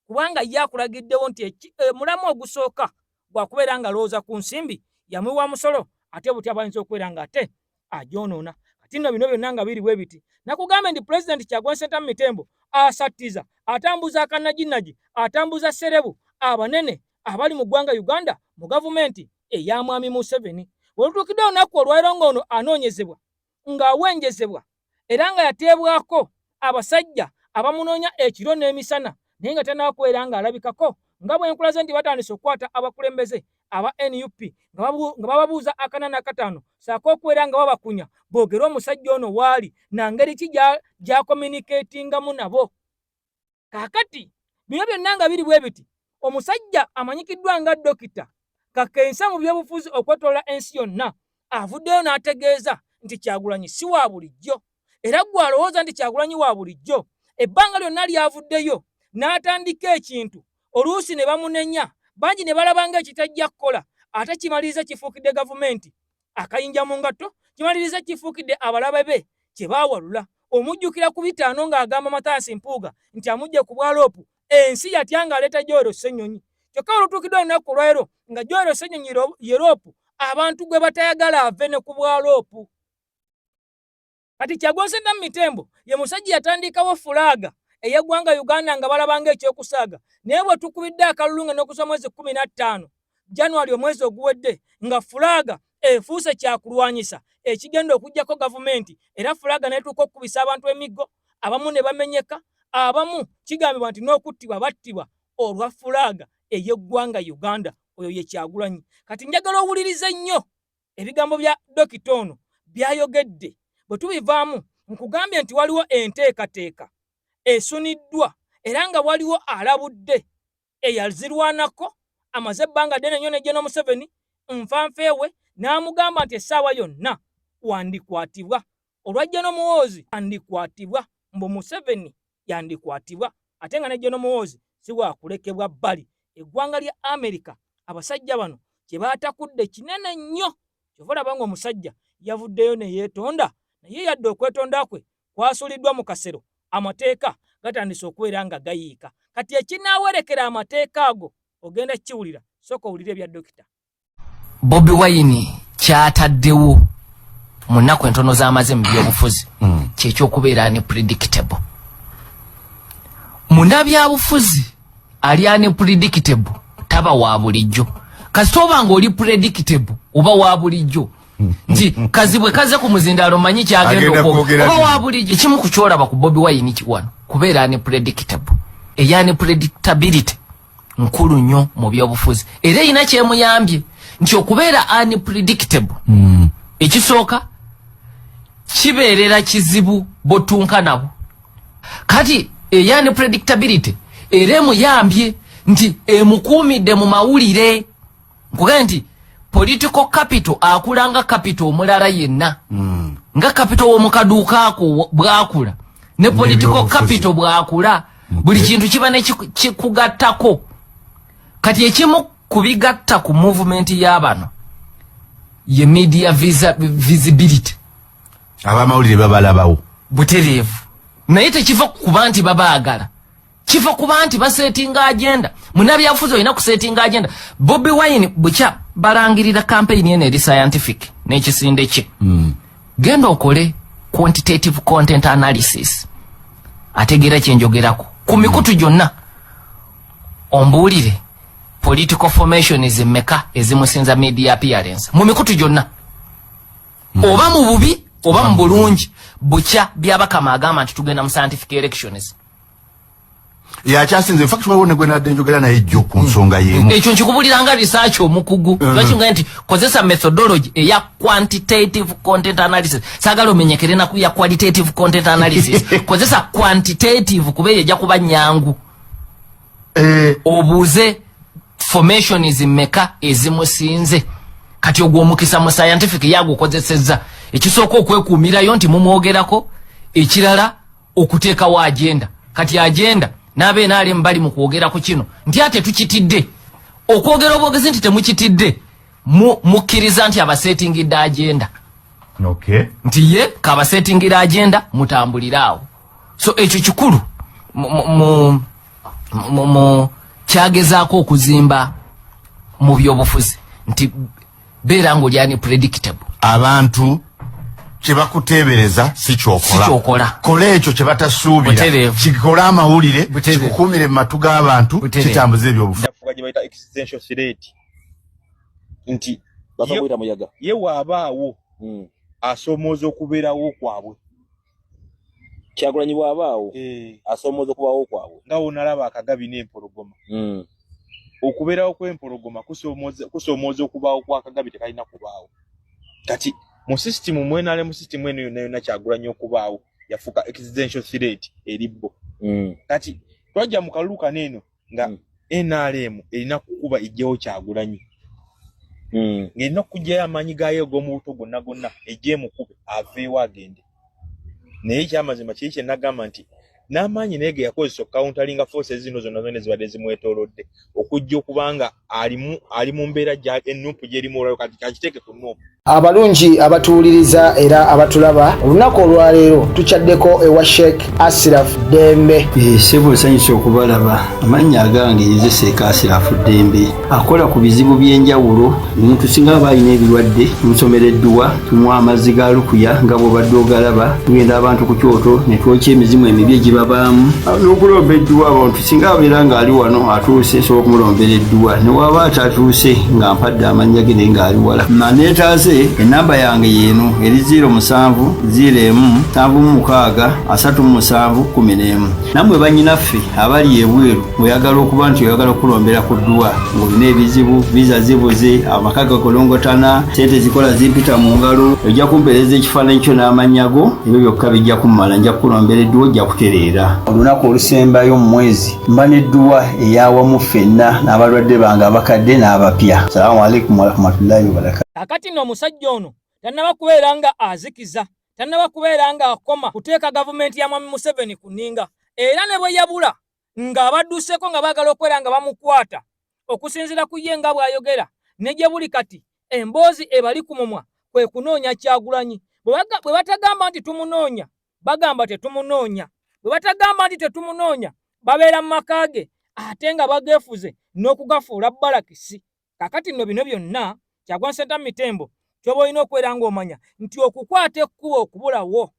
kubanga ye akulagiddewo nti mulamu ogusooka gwakubeera nga alowooza ku nsimbi yamuwi wa musolo, ate butya bayinza okubeera nga ate agyonoona. Kati nno bino byonna nga biri bwe biti nakugambe ndi Pulezidenti Kyagulanyi Ssentamu Mitembo asattiza, atambuza akannaginagi, atambuza serebu abanene abali mu ggwanga Uganda mu gavumenti eya Mwami Museveni. Olutuukidde olunaku olwaleero ng'ono anoonyezebwa ng'awenjezebwa era nga yateebwako abasajja abamunoonya ekiro n'emisana naye nga tannaba kubeera ng'alabikako, nga bwe nkulaze nti batandise okukwata abakulembeze aba NUP nga bababuuza 45 saako okubeera nga babakunya boogera omusajja ono waali na ngeri ki gy'akominiketingamu nabo. Kaakati bino byonna nga biri bwe biti, omusajja amanyikiddwa nga Dokita Kakensa mu byobufuzi okwetoola ensi yonna avuddeyo n'ategeeza nti Kyagulanyi si wa bulijjo era gwe alowooza nti Kyagulanyi wa bulijjo. Ebbanga lyonna lyavuddeyo n'atandika ekintu oluusi ne bamunenya bangi ne balaba ng'ekitajja kukola ate kimaliriza kifuukidde gavumenti akayinja mu ngatto, kimaliriza kifuukidde abalabe be kye baawalula. Omujjukira ku 5 ng'agamba Mathias Mpuuga nti amujje ku bwaloopu ensi yatya ng'aleeta Joel Ssenyonyi. Kyokka olutuukidde olunaku olwaleero nga Joel Ssenyonyi yeroopu abantu gwe batayagala ave ne ku bwaloopu. Kati Kyagulanyi Ssentamu Mitembo ye musajja yatandikawo fulaaga eyeggwanga Uganda nga balabanga ekyokusaaga naye bwe tukubidde akalulunga n'okusa mwezi 15 January omwezi oguwedde nga fulaga efuuse kyakulwanyisa ekigenda okujjako gavumenti era fulaga netuuka okubisa abantu emiggo abamu ne bamenyeka abamu kigambibwa nti n'okuttibwa battibwa olwa fulaga eyeggwanga Uganda oyo ye Kyagulanyi. Kati njagala owulirize nnyo ebigambo bya Dokita ono byayogedde bwe tubivaamu nkugambye nti waliwo enteekateeka esuniddwa era nga waliwo alabudde eyazirwanako amaze ebbanga ddene nnyo ne General Museveni nfanfeewe n'amugamba nti essaawa yonna wandikwatibwa olwa General Muhoozi wandikwatibwa mbu Museveni yandikwatibwa ate nga ne General Muhoozi si waakulekebwa bbali. Eggwanga lya Amerika abasajja bano kye baatakudde kinene nnyo kyova olaba ng'omusajja yavuddeyo ne yeetonda naye yadde okwetonda kwe kwasuliddwa mu kasero amateeka gatandise okubeera nga gayiika. Kati ekinaawerekera amateeka ago ogenda kiwulira sooka owulire bya Dokita. Bobi Wine kyataddewo mu nnaku entono z'amaze mu byobufuzi kyekyokubeera ne predictable. Munnabyabufuzi ali ane predictable taba wa bulijjo. Kasita oba ng'oli predictable oba wa bulijjo nti kazi bwe kaze ku muzindaalo manyi kyagenda oba wa bulijjo. Ekimu ku kyolaba ku Bobi Wine kiwano kubeera ane predictable. Eyane predictability nkulu nnyo mu byobufuzi era erina kyemuyambye nti okubeera unpredictable. Ekisooka kibeerera kizibu botunka nabo. Kati eyane predictability era emuyambye nti emukuumidde mu mawulire. Nkugambye nti political capital akulanga capital omulala yenna nga capital w'omukaduuka ako bwakula ne political capital bwakula buli kintu kiba ne kikugattako. Kati ekimu kubigatta ku movement y'abano ye media visibility. Abamawulire babalabawo butereevu naye tekiva kuba nti babaagala, kiva kuba nti basetinga agenda. Munnabyabufuzi olina kusetinga agenda. Bobi Wine bukya balangirira campaign eno eri scientific n'ekisinde kye genda okole quantitative content analysis ategeera kyenjogerako ku mikutu gyonna ombuulire political formation ezimeka ezimusinza media appearance mu mikutu gyonna oba mu bubi oba mu bulungi. Bukya byabakama agamba nti tugenda mu scientific elections. Yakyasinze fact wabone gwena denjogera naye jjo ku nsonga yemu. Ekyo nkikubuliranga research omukugu. Lwaki nti kozesa methodology eya quantitative content analysis. Sagala omenyekere na ku ya qualitative content analysis. Kozesa quantitative kubeera ejja kuba nyangu. Obuuze formation ezimeka ezimusinze. Kati ogw'omukisa mu scientific yagukozesezza. Ekisooka okwekuumirayo nti mumwogerako, ekirala okuteekawo agenda. Kati agenda n'abe naali mbali mu kwogerako kino nti ate tukitidde okwogera obwogezi nti temukitidde mukkiriza nti abasetingidde agenda. Okay. Nti ye kabasetingira agenda mutambuliraawo. So ekyo kikulu mu kyagezaako okuzimba mu byobufuzi nti beera ng'oli ani predictable. Abantu kyebakuteebereza si kyokola. Kola ekyo kye batasuubira. Kikola amawulire, kikukuumire mu matu g'abantu, kitambuza ebyobufuzi. Yafuga gye bayita existential threat. Nti bakabwira muyaga. Ye waabaawo asomooza okubeerawo kwabwe. Kyagulanyi bw'abaawo asomooza okubawo kwabwe. Nga wonalaba akagabi n'empologoma. Okubeerawo kw'empologoma kusomooza okubaawo kw'akagabi tekalina kubaawo. Kati mu system mwenale mu system eno yonna Kyagulanyi okubaawo yafuka existential threat eribbo. Kati twajja mu kaluka neno nga NRM erina kukuba ejjewo Kyagulanyi. Ng'erina okugyayo amaanyi gaayo g'omu buto gonna ejje mukube aveewo agende. Naye kyamazima kiri kye nagamba nti n'amaanyi naye ge yakozesa countering forces zino zonna zibadde zimwetoolodde okujja okubanga ali mu mbeera ennupu gy'erimu olwayo kati kakiteeke ku nnupu. Abalungi abatuwuliriza era abatulaba olunaku olwaleero tukyaddeko ewa Sheikh Ashraf Dembe. Sebo sanyusa okubalaba. Amannya agange ye Sheikh Ashraf Dembe akola ku bizibu by'enjawulo. Omuntu singa aba alina ebirwadde musomereddwa tunywa amazzi ga lukuya nga bw'obadde ogalaba tugenda abantu ku kyoto ne twokya emizimu emibi egiba okulabaamu n'okulomba edduwa abantu singa abeera ng'ali wano atuuse sobola okumulombera edduwa ne waba atatuuse nga mpadde amannya ge naye ng'ali wala neetaase ennamba yange yeeno eri 0701763711 nammwe bannyinaffe abali ebweru oyagala okuba nti oyagala okulombera ku dduwa ng'olina ebizibu viza zibuze amaka gakolongotana sente zikola zimpita mu ngalo ojja kumpeereza ekifaananyi kyo n'amannya go ebyo byokka bijja kummala nja kukulombera edduwa ojja kutereera olunaku olusembayo mu mwezi mba n'edduwa eyawamu ffenna n'abalwadde bange abakadde n'abapya. Salaamu alaikum warahmatullahi wabarakatuh. Kakati nno omusajja ono tannaba kubeera nga azikiza, tannaba kubeera nga akoma kuteeka gavumenti ya Mwami Museveni ku nninga, era ne bwe yabula ng'abadduseeko nga baagala okwera nga bamukwata okusinziira ku ye nga bw'ayogera ne gye buli kati emboozi ebali ku mumwa kwe kunoonya Kyagulanyi. Bwe batagamba nti tumunoonya bagamba tetumunoonya, bwe batagamba nti tetumunoonya babeera mu maka ge ate nga bageefuze n'okugafuula balakisi. Kakati nno bino byonna Kyagulanyi Ssentamu Mitembo ky'oba olina okwera ng'omanya nti okukwata ekkubo okubulawo.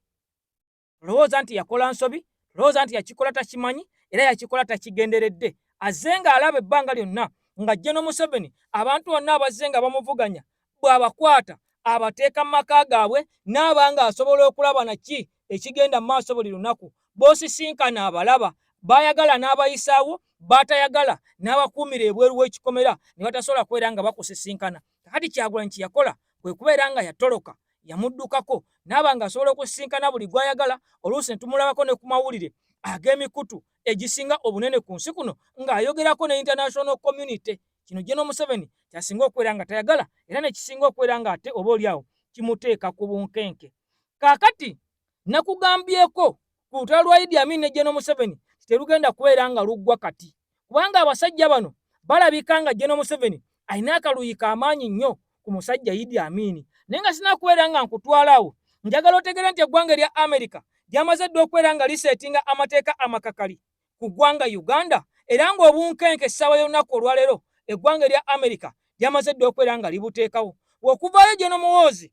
Lowooza nti yakola nsobi, lowooza nti yakikola takimanyi era yakikola takigenderedde. Azze ng'alaba ebbanga lyonna nga Gen. Museveni abantu bonna abazze nga bamuvuganya bw'abakwata abateeka mu maka gaabwe n'abanga asobola okulaba naki ekigenda mu maaso buli lunaku. Boosisinkana abalaba bayagala n'abayisaawo, batayagala n'abakuumira ebweru w'ekikomera ne batasobola kwera nga bakusisinkana. Kakati Kyagulanyi kye yakola kwe kubeera nga yatoloka yamuddukako n'abanga asobola okusisinkana buli gwayagala. Oluusi ne tumulabako ne ku mawulire ag'emikutu egisinga obunene ku nsi kuno ng'ayogerako ne international community. Kino Gen. Museveni kyasinga okubeera nga tayagala era ne kisinga okubeera nga ate oba oliawo kimuteeka ku bunkenke. Kaakati nakugambyeko ku lutalo lwa Idi Amin ne Gen. Museveni terugenda kubeera nga luggwa kati, kubanga abasajja bano balabika nga Gen. Museveni alina akaluyi k'amaanyi nnyo ku musajja Idi Amin. Naye nga sinakubeera nga nkutwalaawo, njagala otegere nti eggwanga erya Amerika lyamaze dda okubeera nga liseetinga amateeka amakakali ku ggwanga Uganda, era ng'obunkenke essaawa y'olunaku olwaleero eggwanga erya Amerika lyamaze dda okubeera nga libuteekawo. Okuvaayo Gen. Muhoozi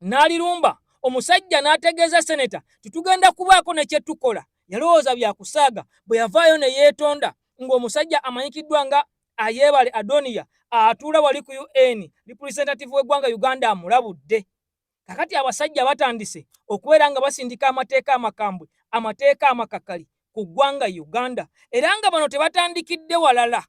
n'alirumba omusajja n'ategeeza seneta titugenda kubaako ne kye tukola, yalowooza byakusaaga. Bwe yavaayo ne yeetonda ng'omusajja amanyikiddwa nga Ayebale Adoniya atuula wali ku UN representative w'eggwanga Uganda amulabudde. Kakati abasajja batandise okubeera nga basindika amateeka amakambwe, amateeka amakakali ku ggwanga Uganda, era nga bano tebatandikidde walala,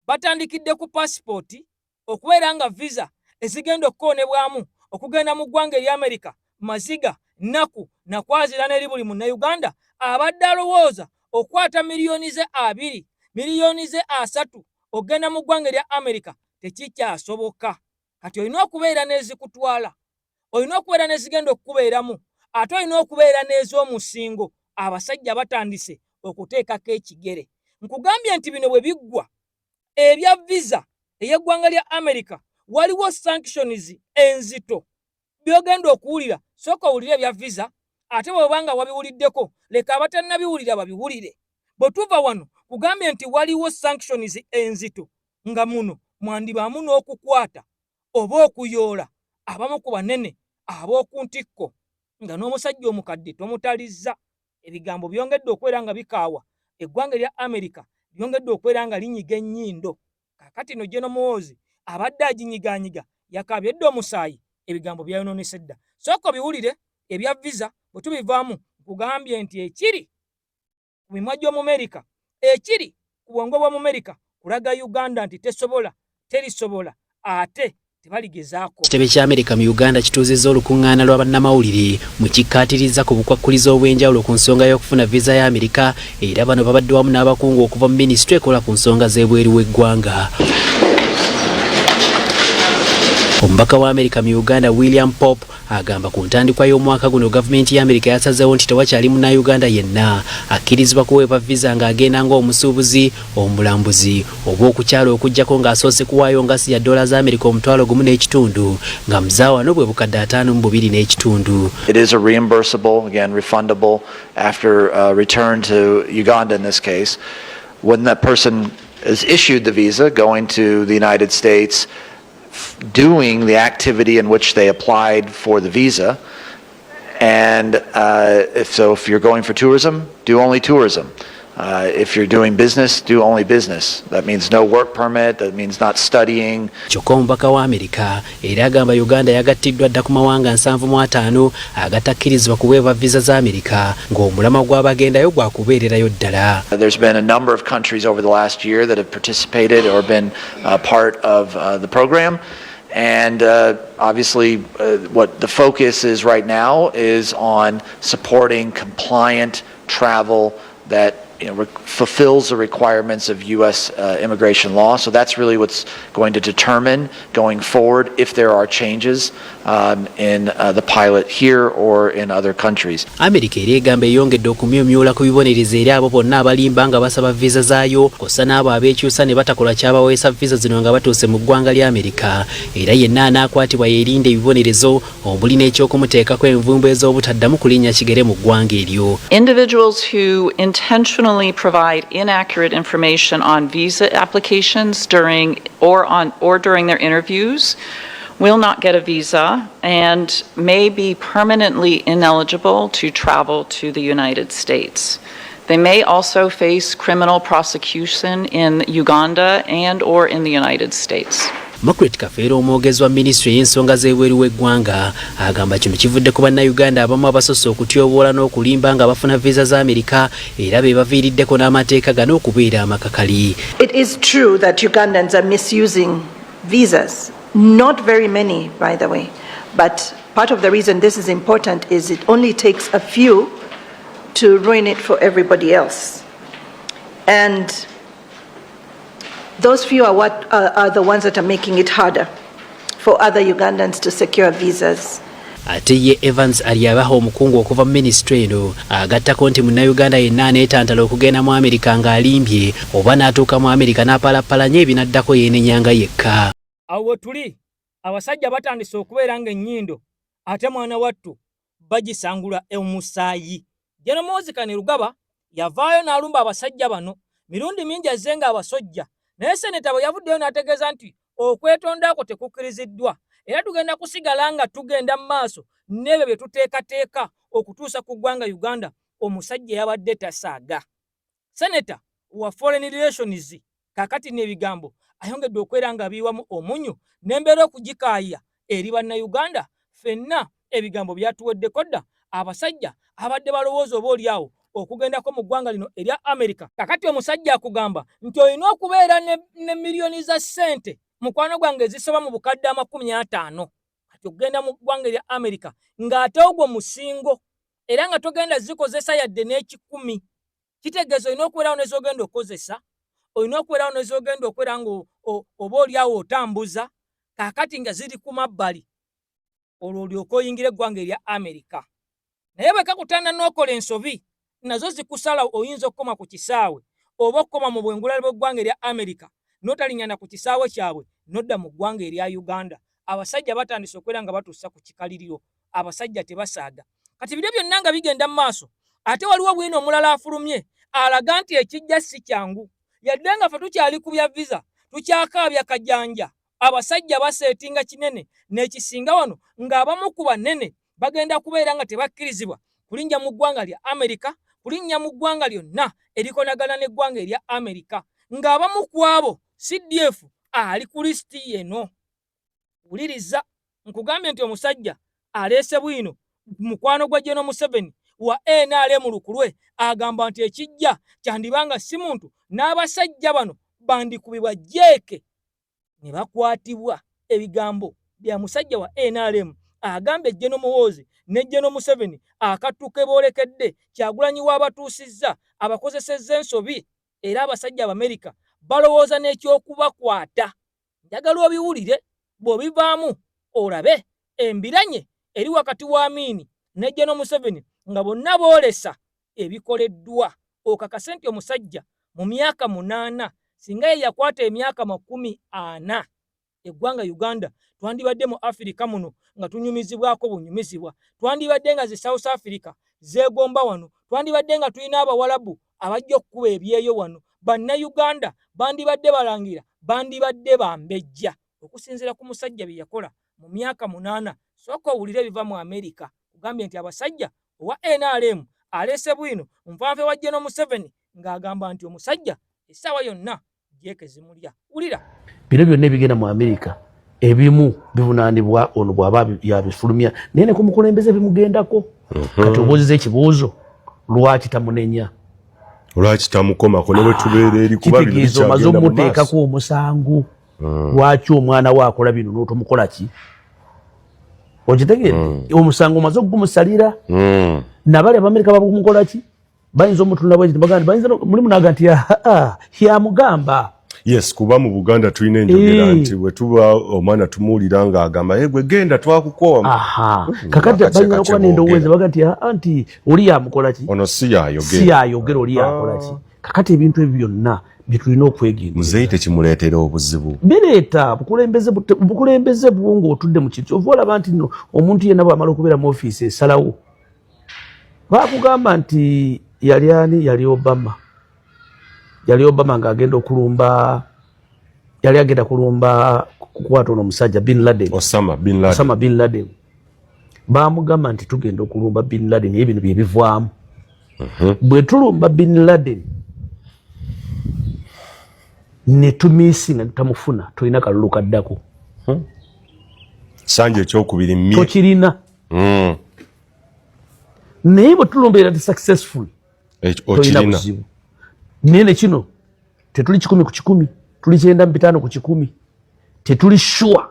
batandikidde ku pasipooti okubeera nga visa ezigenda okukoonebwamu okugenda mu ggwanga erya Amerika maziga nnaku nakwazira n'eri buli munnayuganda abadde alowooza okwata miliyoni ze 2 miliyoni ze 3 ogenda mu ggwanga erya Amerika tekikyasoboka. Kati olina okubeera n'ezikutwala, olina okubeera n'ezigenda okukubeeramu, ate olina okubeera n'ez'omusingo. Abasajja batandise okuteekako ekigere. Nkugambye nti bino bwe biggwa ebya visa ey'eggwanga lya Amerika waliwo sanctions enzito byogenda okuwulira. Sooka owulire ebya visa, ate bw'obanga wabiwuliddeko leka abatannabiwulira babiwulire. Bwe tuva wano kugambye nti waliwo sanctions enzito nga muno mwandibaamu n'okukwata oba okuyoola abamu ku banene ab'oku ntikko nga n'omusajja omukadde tomutalizza. Ebigambo byongedde okubeera nga bikaawa. Eggwanga erya Amerika lyongedde okubeera nga linyiga ennyindo. Kaakati no Gen. Muhoozi abadde aginyiganyiga yakaabye dda omusaayi, ebigambo byayonoonese dda. Sooka biwulire ebya visa bwe tubivaamu nkugambye nti ekiri ku mimwa gy'Omumerika, ekiri ku bwongo bw'Omumerika kulaga Uganda nti tesobola, terisobola, ate tebaligezaako. Ekitebe kya Amerika mu Uganda kituuzizza olukuŋŋaana lw'abannamawulire mu kikkaatiriza ku bukwakkulizo obw'enjawulo ku nsonga y'okufuna visa ya Amerika, era bano babadde wamu n'abakungu okuva mu minisitule ekola ku nsonga z'ebweru w'eggwanga. Omubaka wa Amerika mu Uganda William Pope agamba ku ntandikwa y'omwaka guno gavumenti ya Amerika yasazeewo nti tewakyali munnayuganda yenna akkirizibwa kuweebwa visa ng'agenda ng'omusuubuzi, omulambuzi oba okukyala okuggyako ng'asoose kuwaayo ngasi ya $1 za Amerika $1.5 nga muzaawaano bwe bukadde $5.2. It is a reimbursable, again refundable after return to Uganda in this case. When that person is issued the visa going to the United States, doing the activity in which they applied for the visa, And if you're going for tourism, do only tourism. If you're doing business, do only business. That means no work permit, that means not studying. Kyokka omubaka wa Amerika era agamba Uganda yagattiddwa dda ku mawanga 75 agatakkirizibwa kuweebwa visa za Amerika ng'omulama gw'abagendayo gwa kubeererayo ddala. There's been a number of countries over the last year that have participated or been part of the program. And obviously what the focus is right now is on supporting compliant travel that fulfills the requirements of U.S. immigration law. So that's really what's going to determine going forward if there are changes in the pilot here or in other countries. Amerika era egamba eyongedde okumyumyula ku bibonerezo eri abo bonna abalimba nga basaba visa zaayo kosa n'abo abeekyusa ne batakola kyabaweesa visa zino nga batuuse mu ggwanga lya Amerika era yenna anaakwatibwa yeerinde ebibonerezo omuli n'ekyokumuteekako envumbo ez'obutaddamu kulinnya kigere mu ggwanga eryo. Individuals who intentionally provide inaccurate information on visa applications during their interviews will not get a visa and may be permanently ineligible to travel to the United States. They may also face criminal prosecution in Uganda and or in the United States. Margaret Kafeero omwogezi wa minisitule y'ensonga z'ebweru w'eggwanga agamba kino kivudde ku bannayuganda abamu abasoose okutyoboola n'okulimba nga bafuna visa za Amerika era be baviiriddeko n'amateeka gano okubeera amakakali. It is true that Ugandans are misusing visas. Not very many, by the way. But part of the reason this is important is it only takes a few to ruin it for everybody else. And those few are the ones that are making it harder for other Ugandans to secure visas. Ate ye Evans aliyabaho omukungu okuva mu minisitule eno agattako nti munnayuganda yenna aneetantala okugenda mu Amerika ng'alimbye oba n'atuuka mu Amerika n'apalapalanya ebinaddako yeenenyanga yekka. Awo tuli abasajja batandise okubeera ng'ennyindo ate mwana wattu bagisangula omusaayi. Jeno Mozikane Rugaba yavaayo n'alumba abasajja bano mirundi mingi azze ng'abasojja naye seneta bwe yavuddeyo n'ategeeza nti okwetondaako tekukkiriziddwa era tugenda kusigala nga tugenda mu maaso n'ebyo bye tuteekateeka okutuusa ku ggwanga Uganda. Omusajja yabadde tasaaga. Seneta wa Foreign Relations kakati n'ebigambo ayongedde okwera nga biwamu omunyu n'embeera okugikaaya eri bannayuganda. Ffenna ebigambo byatuweddeko dda abasajja abadde balowooza oba oliawo okugendako mu ggwanga lino erya Amerika. Kakati omusajja akugamba nti olina okubeera ne miliyoni za ssente mukwano gwange ezisoba mu bukadde 50 kati okugenda mu ggwanga erya Amerika ng'ate ogwo musingo era nga togenda zikozesa yadde n'ekikumi. Kitegeeza olina okubeerawo nezogenda okozesa, olina okubeerawo nezogenda okwera nga oba oliawo otambuza kakati nga ziri ku mabbali olwo olyoka oyingira eggwanga erya Amerika. Naye bwe kakutanda n'okola ensobi nazo zikusala oyinza okukoma ku kisaawe oba okukoma mu bwengulale bw'eggwanga erya Amerika n'otalinyana ku kisaawe kyabwe n'odda mu ggwanga erya Uganda. Abasajja batandise okwera nga batuusa ku kikaliriro. Abasajja tebasaaga. Kati biro byonna nga bigenda mu maaso ate waliwo bwino omulala afulumye alaga nti ekijja si kyangu yadde nga ffe tukyali ku bya visa tukyakaabya kajanja. Abasajja baseetinga kinene n'ekisinga wano ng'abamu ku banene bagenda kubeera nga tebakkirizibwa kulinnya mu ggwanga lya Amerika, kulinnya mu ggwanga lyonna erikonagana n'eggwanga erya Amerika, ng'abamu ku abo CDF ali ku lisiti yeno. Wuliriza nkugambye nti omusajja aleese bwino mukwano gwa General Museveni wa NRM lukulwe agamba nti ekijja kyandibanga si muntu n'abasajja bano bandikubibwa jeeke ne bakwatibwa. Ebigambo bya musajja wa NRM agambe General Muhoozi ne General Museveni akatuke boolekedde Kyagulanyi w'abatuusizza abakozesezza ensobi era abasajja Abamerika balowooza n'ekyokubakwata. Njagala obiwulire bw'obivaamu olabe embiranye eri wakati wa Amini ne General Museveni nga bonna boolesa ebikoleddwa. Okakase nti omusajja mu myaka 8 singa ye yakwata emyaka 40 eggwanga Uganda twandibadde mu Afrika muno nga tunyumizibwako bunyumizibwa. Twandibadde nga zi South Africa zeegomba wano. Twandibadde nga tulina Abawalabu abajja okukuba ebyeyo wano. Bannayuganda bandibadde balangira, bandibadde bambejja okusinziira ku musajja bye yakola mu myaka 8. Sooka owulire ebiva mu Amerika. kugambye nti abasajja owa NRM alese bwino nvanve wa General Museveni ng'agamba nti omusajja essaawa yonna jeke zimulya. Ulira bino byonna ebigenda mu Amerika ebimu bivunaanibwa ono bw'aba yabifulumya naye ne ku mukulembeze bimugendako. Kati obuuziza ekibuuzo lwaki tamunenya, lwaki tamukomako ne bwe tubeera eri kuba bino kitegeeza omaze omuteekako omusango. Lwaki omwana we akola bino n'otomukola ki? Okitegedde omusango omaze okugumusalira. Nabali Abamerika babumukola ki? Bayinza omutunda bwe bagandi bayinza mulimu naga nti yamugamba. Yes, kuba mu Buganda tulina enjogera nti bwe tuba omwana tumuwulira ng'agamba gwe genda twakukowa. Kakati bayinza okuba n'endowooza baga nti anti oli yamukola ki? Ono si yayogera. Si yayogera oli yakola ki? Kakati ebintu ebyo byonna bitulina okwegendereza. Muzeeyi tekimuleetera obuzibu. Bireeta bukulembeze bwo ng'otudde mu kintu. Ova olaba nti no omuntu yenna bw'amala okubeera mu ofiisi esalawo. Baakugamba nti yali ani? Yali Obama. Yali Obama ng'agenda okulumba, yali agenda kulumba kukwata ono omusajja Bin Laden. Osama Bin Laden. Baamugamba nti tugenda okulumba Bin Laden, naye bino bye bivaamu. Bwe tulumba Bin Laden ne tumiisinga ne tamufuna tulina kalulu kaddako. Sanje ekyokubiri mmye. Tokirina. Naye bwe tulumba era successful. Tolina buzibu. Nene kino tetuli 10 ku 10, tuli 9 ku 10. Tetuli sure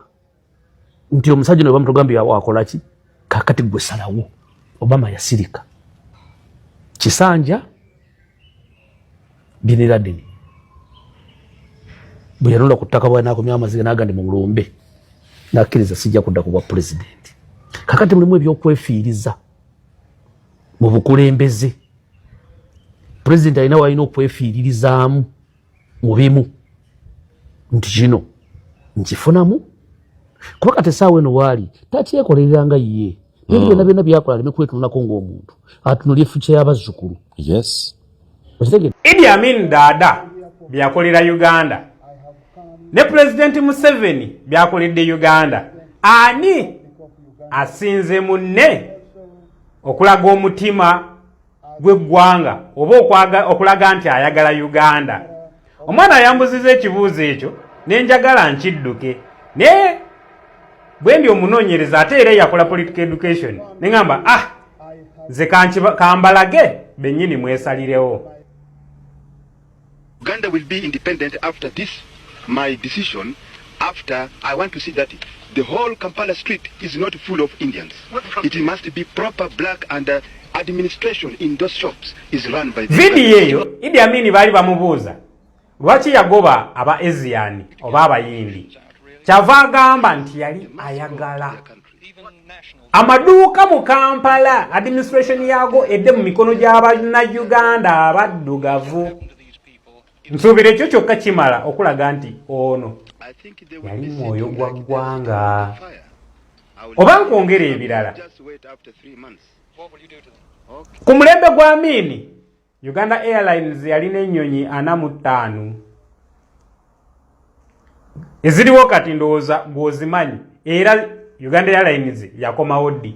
nti omusajja no bamutogambye wakola ki. Kakati gwe salawo. Obama yasirika. Kisanja Bin Laden. Bwe yanula kutaka bwana akomya amaziga nagandi mu mulumbe. Nakkiriza sijja kudda kuba president. Kakati mulimu ebyokwefiiriza mu bukulembeze. President alina walina okwefiiririzaamu mu bimu nti kino nkifunamu kuba kati essaawa eno waali takyekolereranga ye naye byonna byonna byakola aleme kwetunulako ng'omuntu atunulye future y'abazzukulu. Yes. Idi Amin Dada byakolera Uganda ne President Museveni byakoledde Uganda. Ani asinze munne okulaga omutima gw'eggwanga oba okulaga nti ayagala Uganda? Omwana yambuziza ekibuuzo ekyo nenjagala nkidduke naye bwe ndi omunoonyereza ate era yakola political education neŋŋamba nze kambalage bennyini mwesalirewo. Uganda will be independent after this, my decision, after I want to see that the whole Kampala street is not full of Indians. It must be proper black and administration in those shops is run by the video eyo Idi Amin bali bamubuuza lwaki yagoba aba Asian oba abayindi. Kyava agamba nti yali ayagala amaduuka mu Kampala administration yago edde mu mikono gy'Abannayuganda abaddugavu. Nsuubira ekyo kyokka kimala okulaga nti ono yali mwoyo gwa ggwanga. Oba nkwongera ebirala ku mulembe gwa Amin Uganda Airlines yalina ennyonyi 45 eziriwo kati ndowooza gw'ozimanyi era Uganda Airlines yakomawo ddi.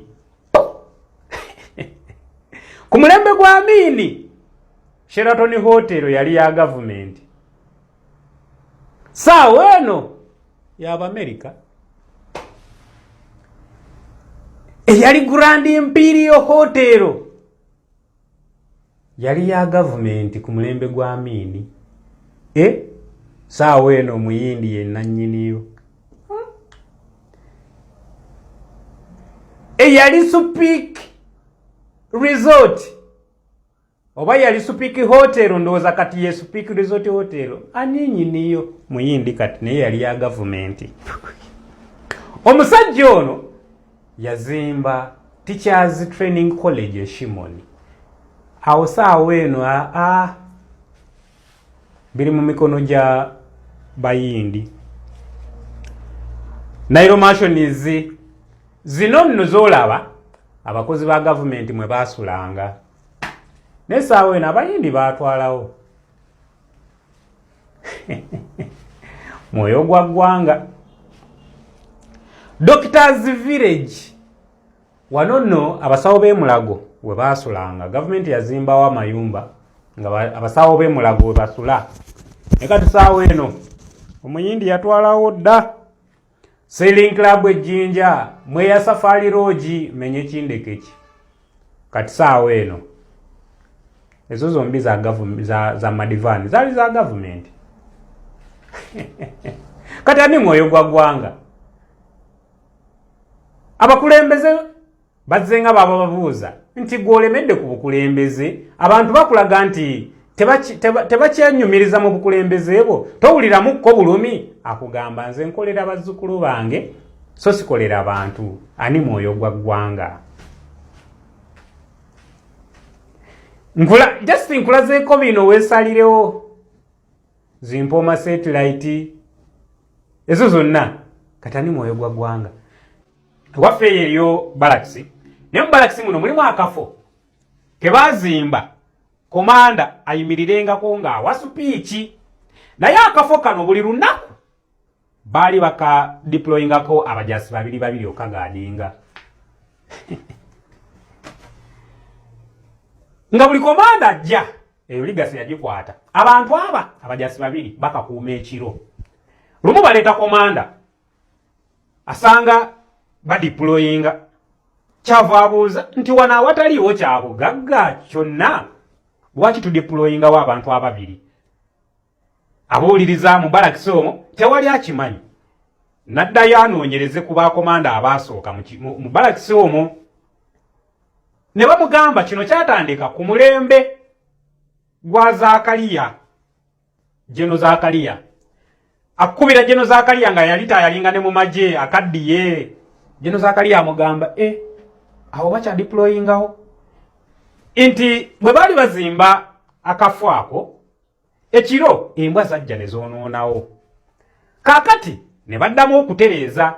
Ku mulembe gwa Amin Sheraton Hotel yali ya government. Saawa eno y'Abamerika eyali Grand Imperial Hotel yali ya government ku mulembe gwa Amin. Saawa eno muyindi yenna nnyiniyo. Eyali Supik Resort oba yali Supik Hotel ndowooza kati ye Supik Resort Hotel ani nnyiniyo muyindi kati naye yali ya government. Omusajja ono yazimba Teachers Training College e Shimoni. Awo saawa eno biri mu mikono gya bayindi. Nairo Mashonies zino nno z'olaba abakozi ba gavumenti mwe baasulanga. Ne saawa eno abayindi baatwalawo. Mwoyo gwa ggwanga. Doctors Village wano nno abasawo b'emulago we baasulanga gavumenti yazimbawo amayumba nga abasawo b'emulago we basula ne kati saawa eno omuyindi yatwalawo dda Sailing Club ejjinja mweya Safari Lodge menye kindekeki kati saawa eno ezo zombi za madivani zaali za gavumenti kati ani mwoyo gwa ggwanga abakulembeze bazzenga baba babuuza nti gwolemedde ku bukulembeze abantu bakulaga nti tebakyenyumiriza mu bukulembeze bwo towuliramukko bulumi akugamba nze nkolera bazzukulu bange so sikolera abantu ani mwoyo gwa ggwanga nkulazeeko bino weesalirewo zimpooma satellite ezo zonna kati ani mwoyo gwa ggwanga waffe eriyo balakisi naye mu balakisi muno mulimu akafo ke baazimba komanda ayimirirengako ng'awa supiiki naye akafo kano buli lunaku baali baka deployingako abajasi babiri okagaadinga nga buli komanda ajja eyo ligasi yagikwata abantu aba abajasi babiri bakakuuma ekiro lumu baleeta komanda asanga badeployinga kyava abuuza nti wano awataliiwo kyabugagga kyonna lwaki tudeployingawo abantu ababiri abuuliriza mu balakisi omwo tewali akimanyi n'addayo anoonyereze ku bakomanda abaasooka mu balakisi omwo ne bamugamba kino kyatandika ku mulembe gwa Zakaliya Jeno Zakaliya akubira Jeno Zakaliya nga yali tayalinga ne mu magye akaddiye Jeno Zakaliya amugamba awo bacha deployingawo inti bwe bali bazimba akafu ako ekiro embwa zajja ne zoonoonawo kaakati ne baddamu okutereeza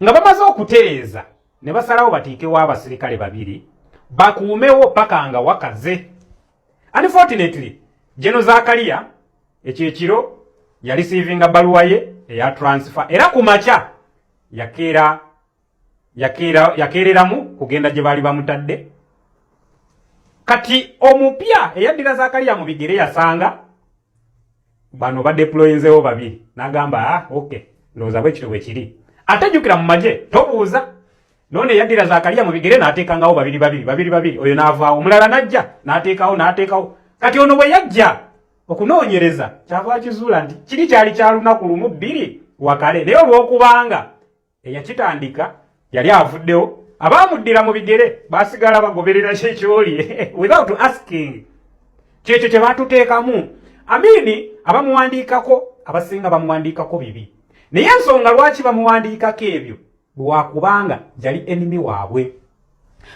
nga bamaze okutereeza ne basalawo batiikewo abasirikale babiri bakuumewo paka nga wakaze unfortunately Jeno Zakaliya ekiro yarisiivinga baluwa ye eya transfer era ku makya yakeereramu kugenda gye baali bamutadde kati omupya eyaddira Zakaliya mu bigere yasanga bano badeployinzewo babiri n'agamba okay ndowooza bwekiro bwe kiri ate jjukira mu magye tobuuza none eyaddira Zakaliya mu bigere n'ateekangawo babiri oyo n'avaawo omulala n'ajja n'ateekawo kati ono bwe yajja okunoonyereza kyava akizuula nti kiri kyali kya lunaku lumu bbiri wakale naye olw'okubanga eyakitandika yali avuddewo abaamuddira mu bigere baasigala bagoberera kyekyoli without asking kyekyo kye baatuteekamu amini abamuwandiikako abasinga bamuwandiikako bibi naye ensonga lwaki bamuwandiikako ebyo lwakubanga yali enemy waabwe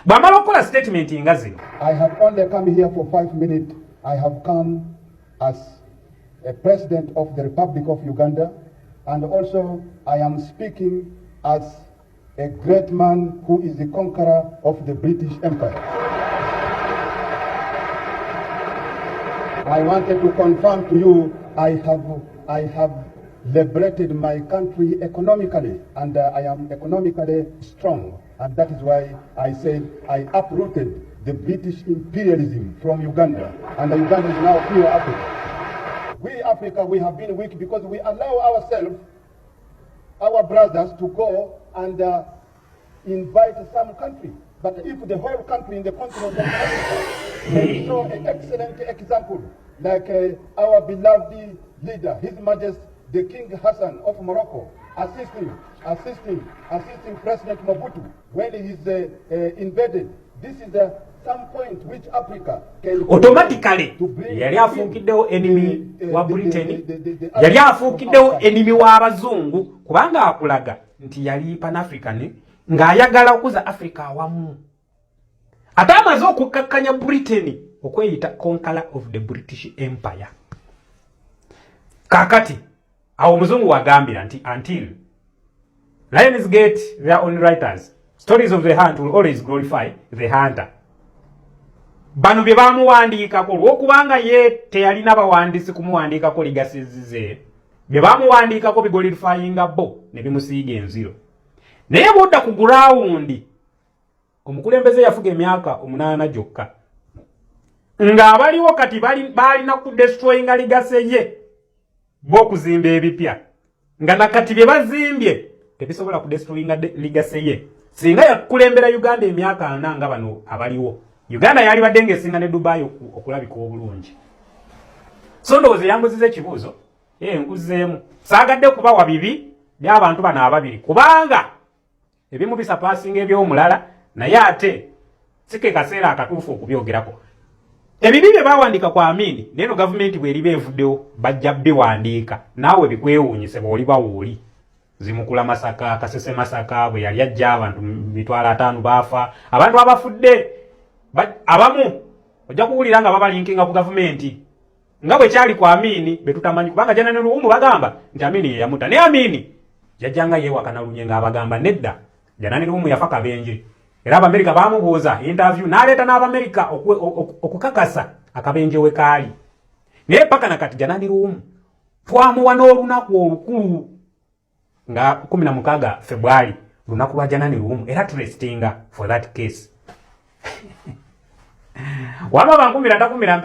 bw'amala okukola statement nga zino I have only come here for 5 minutes. I have come as a president of the Republic of Uganda, and also I am speaking as a great man who is the conqueror of the British Empire. I wanted to confirm to you, I have liberated my country economically, and I am economically strong, and that is why I said I uprooted the British imperialism from Uganda, and Uganda is now pure Africa. We Africa, we have been weak because we allow ourselves, our brothers, to go and invite some country. But if the whole country in the continent of Africa can show an excellent example, like our beloved leader, His Majesty the King Hassan of Morocco, assisting President Mobutu when he is invaded. This is some point which Africa can automatically yali afuukiddewo enemy wa Britain, yali afuukiddewo enemy wa abazungu kubanga akulaga nti yali pan-African ng'ayagala okuza Africa awamu. Ate amaze okukkakkanya Britain okweyita conqueror of the British Empire. Kakati awo omuzungu wagambira nti until lions get their own writers, stories of the hunt will always glorify the hunter. Bano bye bamuwandiikako olw'okubanga ye teyalina bawandiisi kumuwandiikako ligasizize, bye bamuwandiikako bigolifyinga bo ne bimusiiga enziro. Naye bw'odda ku gurawundi omukulembeze yafuga emyaka 8 gyokka nga abaliwo kati balina kudestroyinga ligase ye b'okuzimba ebipya nga nakati bye bazimbye tebisobola kudestroyinga ligase ye singa yakulembera Uganda emyaka 4 nga bano abaliwo Uganda yali badde ng'esinga ne Dubai okulabika obulungi. So ndowooza yanguziza ekibuuzo nkuzeemu saagadde kubawa bibi by'abantu bano ababiri kubanga ebimu bisapaasinga eby'omulala naye ate sike kaseera akatuufu okubyogerako. Ebibi bye bawandiika kwa Amini neno gavumenti bw'eriba evuddewo bajja biwandiika naawe bikwewuunyise bw'oliba wooli. Zimukula Masaka, Kasese Masaka bwe yali ajja abantu 5 baafa abantu abafudde abamu ojja kuwulira nga babalinkinga ku gavumenti nga bwe kyali kwa Amini betutamanyi kubanga jana ne Luwumbu bagamba nti Amini ye yamuta naye Amini yajjanga yeewakana lunye nga abagamba nedda jana ne Luwumbu yafa kabenje era Abamerika baamubuuza interview n'aleeta n'Abamerika okukakasa akabenje we kaali naye paka nakati jana ne Luwumbu twamuwa n'olunaku olukulu nga 16 February lunaku lwa jana ne Luwumbu era turestinga for that case waba bankumira